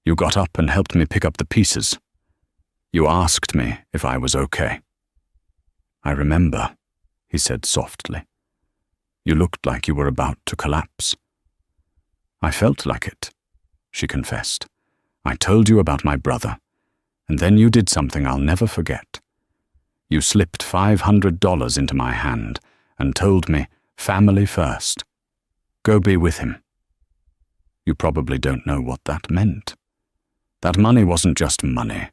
You got up and helped me pick up the pieces. You asked me if I was okay." "I remember," he said softly. "You looked like you were about to collapse." "I felt like it," she confessed. "I told you about my brother, and then you did something I'll never forget. You slipped $500 into my hand and told me, family first. Go be with him. You probably don't know what that meant. That money wasn't just money.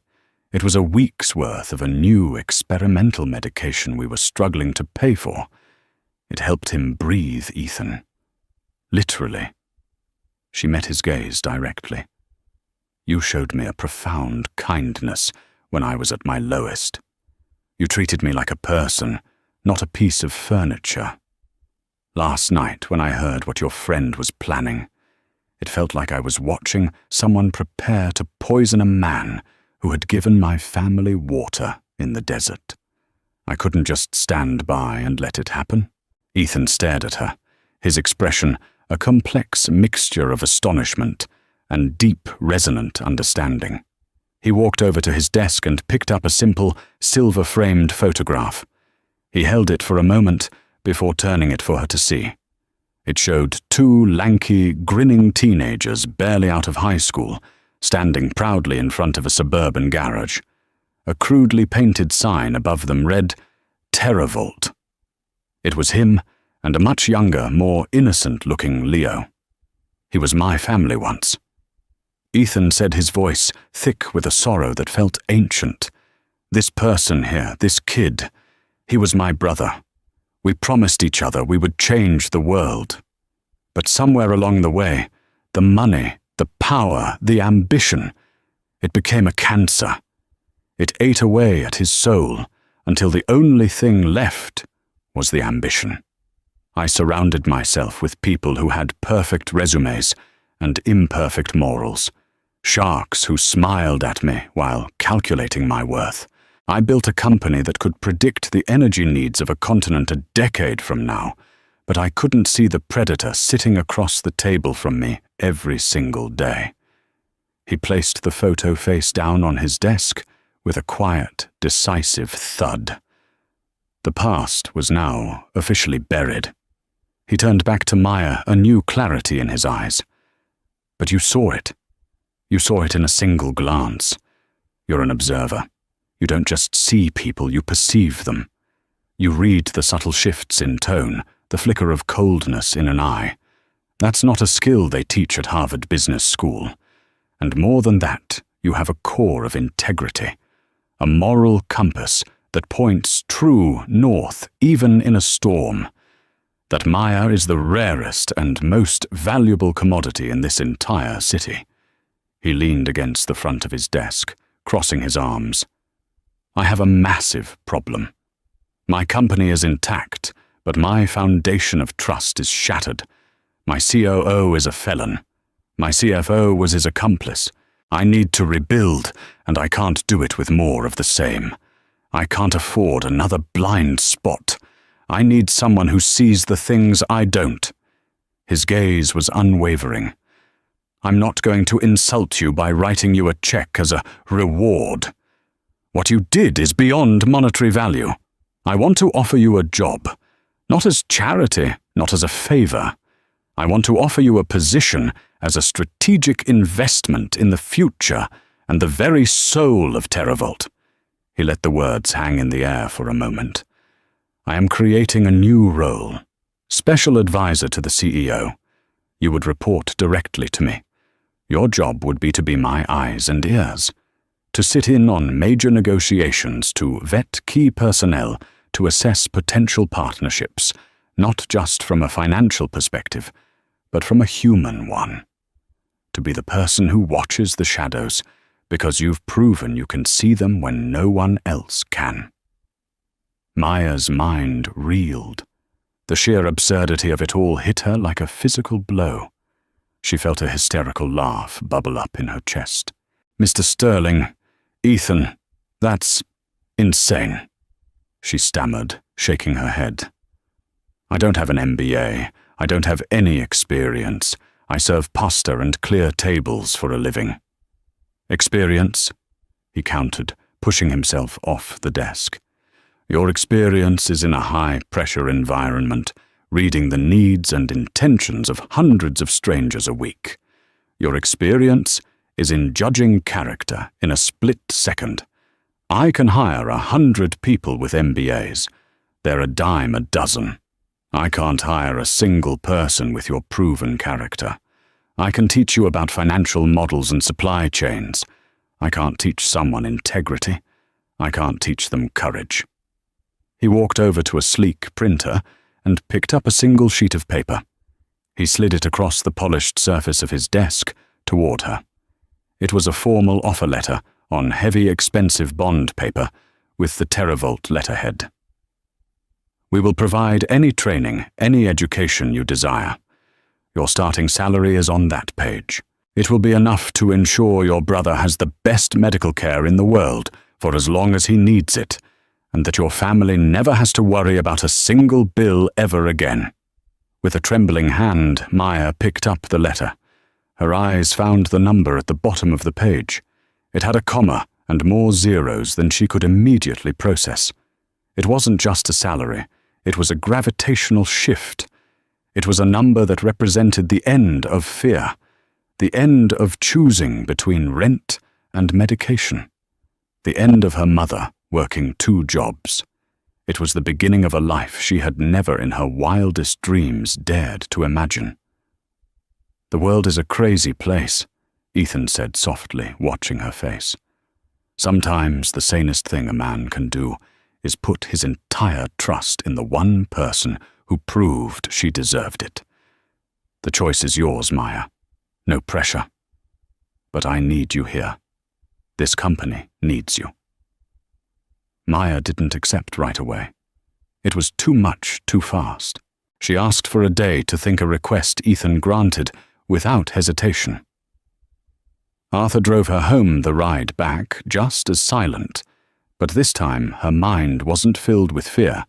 It was a week's worth of a new experimental medication we were struggling to pay for. It helped him breathe, Ethan. Literally." She met his gaze directly. "You showed me a profound kindness when I was at my lowest. You treated me like a person, not a piece of furniture. Last night, when I heard what your friend was planning, it felt like I was watching someone prepare to poison a man who had given my family water in the desert. I couldn't just stand by and let it happen." Ethan stared at her, his expression a complex mixture of astonishment and deep, resonant understanding. He walked over to his desk and picked up a simple, silver-framed photograph. He held it for a moment before turning it for her to see. It showed 2 lanky, grinning teenagers barely out of high school, standing proudly in front of a suburban garage. A crudely painted sign above them read, "Terravolt, It was him and a much younger, more innocent-looking Leo. He was my family once. Ethan said, his voice thick with a sorrow that felt ancient. This person here, this kid, he was my brother. We promised each other we would change the world. But somewhere along the way, the money, the power, the ambition, it became a cancer. It ate away at his soul until the only thing left was the ambition. I surrounded myself with people who had perfect resumes and imperfect morals, sharks who smiled at me while calculating my worth. I built a company that could predict the energy needs of a continent a decade from now, but I couldn't see the predator sitting across the table from me every single day. He placed the photo face down on his desk with a quiet, decisive thud. The past was now officially buried. He turned back to Maya, a new clarity in his eyes. But you saw it. You saw it in a single glance. You're an observer. You don't just see people, you perceive them. You read the subtle shifts in tone, the flicker of coldness in an eye. That's not a skill they teach at Harvard Business School. And more than that, you have a core of integrity, a moral compass that points true north even in a storm. That Maya is the rarest and most valuable commodity in this entire city. He leaned against the front of his desk, crossing his arms. I have a massive problem. My company is intact, but my foundation of trust is shattered. My COO is a felon. My CFO was his accomplice. I need to rebuild, and I can't do it with more of the same. I can't afford another blind spot. I need someone who sees the things I don't. His gaze was unwavering. I'm not going to insult you by writing you a check as a reward. What you did is beyond monetary value. I want to offer you a job, not as charity, not as a favor. I want to offer you a position as a strategic investment in the future and the very soul of TerraVault. He let the words hang in the air for a moment. I am creating a new role, special advisor to the CEO. You would report directly to me. Your job would be to be my eyes and ears, to sit in on major negotiations, to vet key personnel, to assess potential partnerships, not just from a financial perspective, but from a human one. To be the person who watches the shadows, because you've proven you can see them when no one else can. Maya's mind reeled. The sheer absurdity of it all hit her like a physical blow. She felt a hysterical laugh bubble up in her chest. Mr. Sterling, Ethan, that's insane, she stammered, shaking her head. I don't have an MBA. I don't have any experience. I serve pasta and clear tables for a living. Experience? He countered, pushing himself off the desk. Your experience is in a high-pressure environment, reading the needs and intentions of hundreds of strangers a week. Your experience is in judging character in a split second. I can hire 100 people with MBAs. They're a dime a dozen. I can't hire a single person with your proven character. I can teach you about financial models and supply chains. I can't teach someone integrity. I can't teach them courage. He walked over to a sleek printer and picked up a single sheet of paper. He slid it across the polished surface of his desk toward her. It was a formal offer letter on heavy, expensive bond paper with the TerraVault letterhead. We will provide any training, any education you desire. Your starting salary is on that page. It will be enough to ensure your brother has the best medical care in the world for as long as he needs it, and that your family never has to worry about a single bill ever again. With a trembling hand, Maya picked up the letter. Her eyes found the number at the bottom of the page. It had a comma and more zeros than she could immediately process. It wasn't just a salary. It was a gravitational shift. It was a number that represented the end of fear, the end of choosing between rent and medication, the end of her mother working 2 jobs. It was the beginning of a life she had never in her wildest dreams dared to imagine. "The world is a crazy place," Ethan said softly, watching her face. "Sometimes the sanest thing a man can do is put his entire trust in the one person who proved she deserved it. The choice is yours, Maya. No pressure. But I need you here. This company needs you." Maya didn't accept right away. It was too much, too fast. She asked for a day to think, a request Ethan granted without hesitation. Arthur drove her home the ride back, just as silent, but this time her mind wasn't filled with fear,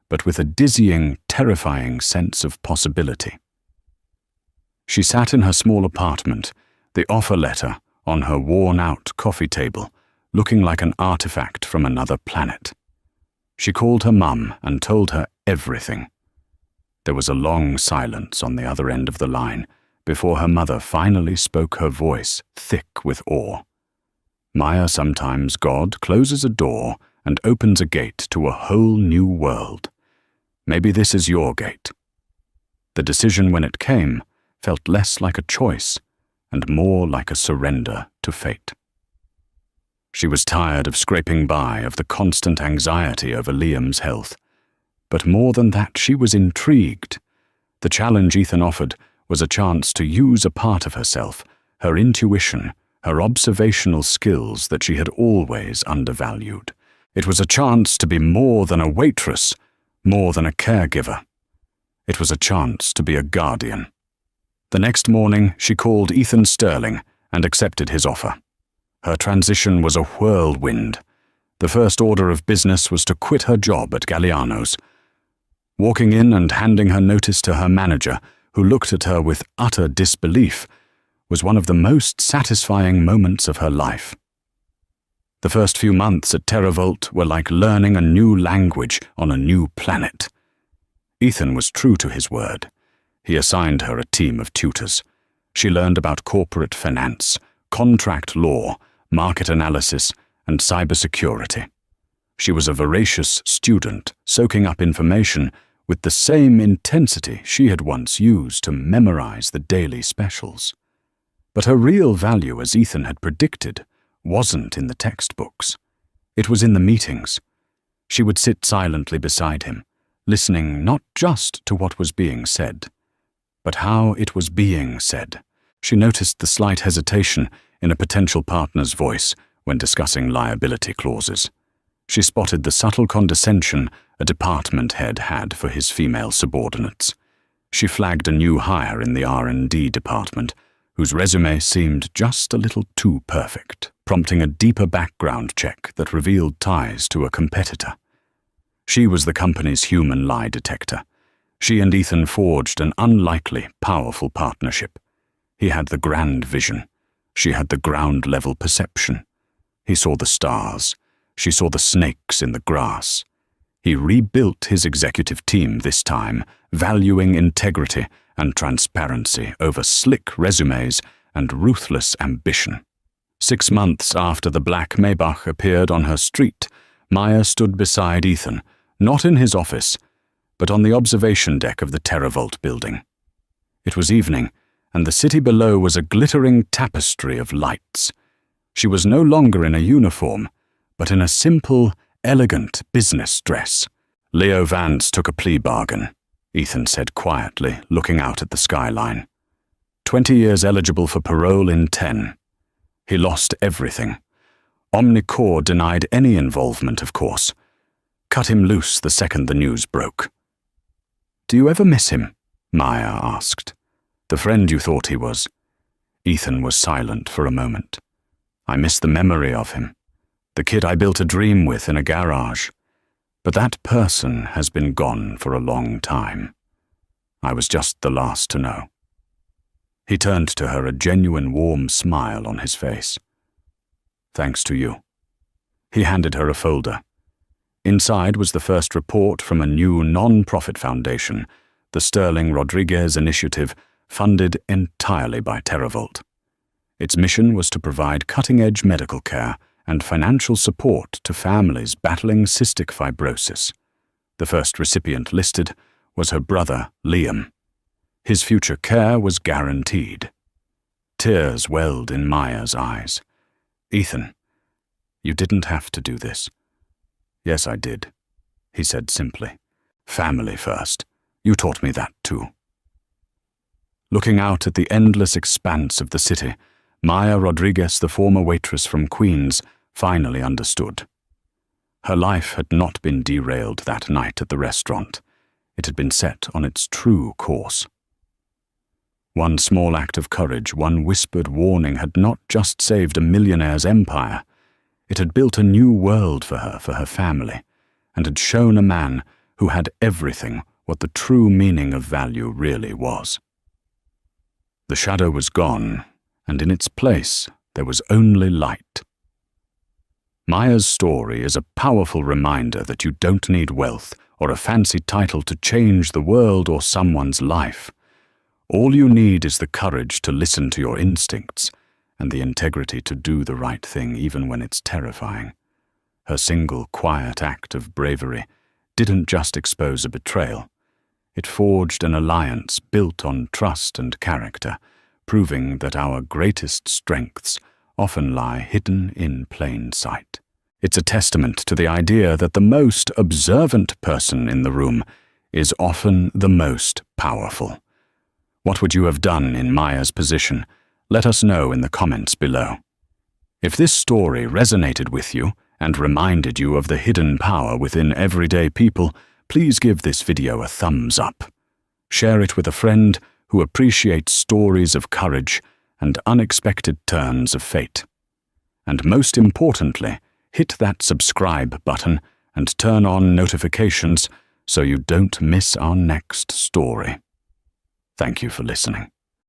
but with a dizzying, terrifying sense of possibility. She sat in her small apartment, the offer letter on her worn-out coffee table, looking like an artifact from another planet. She called her mum and told her everything. There was a long silence on the other end of the line before her mother finally spoke, her voice thick with awe. "Maya, sometimes God closes a door and opens a gate to a whole new world. Maybe this is your gate." The decision, when it came, felt less like a choice and more like a surrender to fate. She was tired of scraping by, of the constant anxiety over Liam's health. But more than that, she was intrigued. The challenge Ethan offered was a chance to use a part of herself, her intuition, her observational skills that she had always undervalued. It was a chance to be more than a waitress, more than a caregiver. It was a chance to be a guardian. The next morning, she called Ethan Sterling and accepted his offer. Her transition was a whirlwind. The first order of business was to quit her job at Galliano's. Walking in and handing her notice to her manager, who looked at her with utter disbelief, was one of the most satisfying moments of her life. The first few months at TerraVault were like learning a new language on a new planet. Ethan was true to his word. He assigned her a team of tutors. She learned about corporate finance, contract law, market analysis, and cybersecurity. She was a voracious student, soaking up information with the same intensity she had once used to memorize the daily specials. But her real value, as Ethan had predicted, wasn't in the textbooks. It was in the meetings. She would sit silently beside him, listening not just to what was being said, but how it was being said. She noticed the slight hesitation in a potential partner's voice when discussing liability clauses. She spotted the subtle condescension a department head had for his female subordinates. She flagged a new hire in the R&D department, whose resume seemed just a little too perfect, prompting a deeper background check that revealed ties to a competitor. She was the company's human lie detector. She and Ethan forged an unlikely, powerful partnership. He had the grand vision. She had the ground-level perception. He saw the stars. She saw the snakes in the grass. He rebuilt his executive team this time, valuing integrity and transparency over slick resumes and ruthless ambition. 6 months after the black Maybach appeared on her street, Maya stood beside Ethan, not in his office, but on the observation deck of the TerraVault building. It was evening, and the city below was a glittering tapestry of lights. She was no longer in a uniform, but in a simple, elegant business dress. "Leo Vance took a plea bargain," Ethan said quietly, looking out at the skyline. 20 years eligible for parole in 10. He lost everything. Omnicore denied any involvement, of course. Cut him loose the second the news broke. "Do you ever miss him?" Maya asked. "The friend you thought he was?" Ethan was silent for a moment. "I miss the memory of him. The kid I built a dream with in a garage. But that person has been gone for a long time. I was just the last to know." He turned to her, a genuine warm smile on his face. "Thanks to you." He handed her a folder. Inside was the first report from a new non-profit foundation, the Sterling Rodriguez Initiative, funded entirely by TerraVault. Its mission was to provide cutting-edge medical care and financial support to families battling cystic fibrosis. The first recipient listed was her brother, Liam. His future care was guaranteed. Tears welled in Maya's eyes. "Ethan, you didn't have to do this." "Yes, I did," he said simply. "Family first. You taught me that too." Looking out at the endless expanse of the city, Maya Rodriguez, the former waitress from Queens, finally understood. Her life had not been derailed that night at the restaurant. It had been set on its true course. One small act of courage, one whispered warning had not just saved a millionaire's empire. It had built a new world for her family, and had shown a man who had everything what the true meaning of value really was. The shadow was gone, and in its place there was only light. Maya's story is a powerful reminder that you don't need wealth or a fancy title to change the world or someone's life. All you need is the courage to listen to your instincts and the integrity to do the right thing even when it's terrifying. Her single, quiet act of bravery didn't just expose a betrayal. It forged an alliance built on trust and character, proving that our greatest strengths often lie hidden in plain sight. It's a testament to the idea that the most observant person in the room is often the most powerful. What would you have done in Maya's position? Let us know in the comments below. If this story resonated with you and reminded you of the hidden power within everyday people, please give this video a thumbs up. Share it with a friend who appreciates stories of courage and unexpected turns of fate. And most importantly, hit that subscribe button and turn on notifications so you don't miss our next story. Thank you for listening.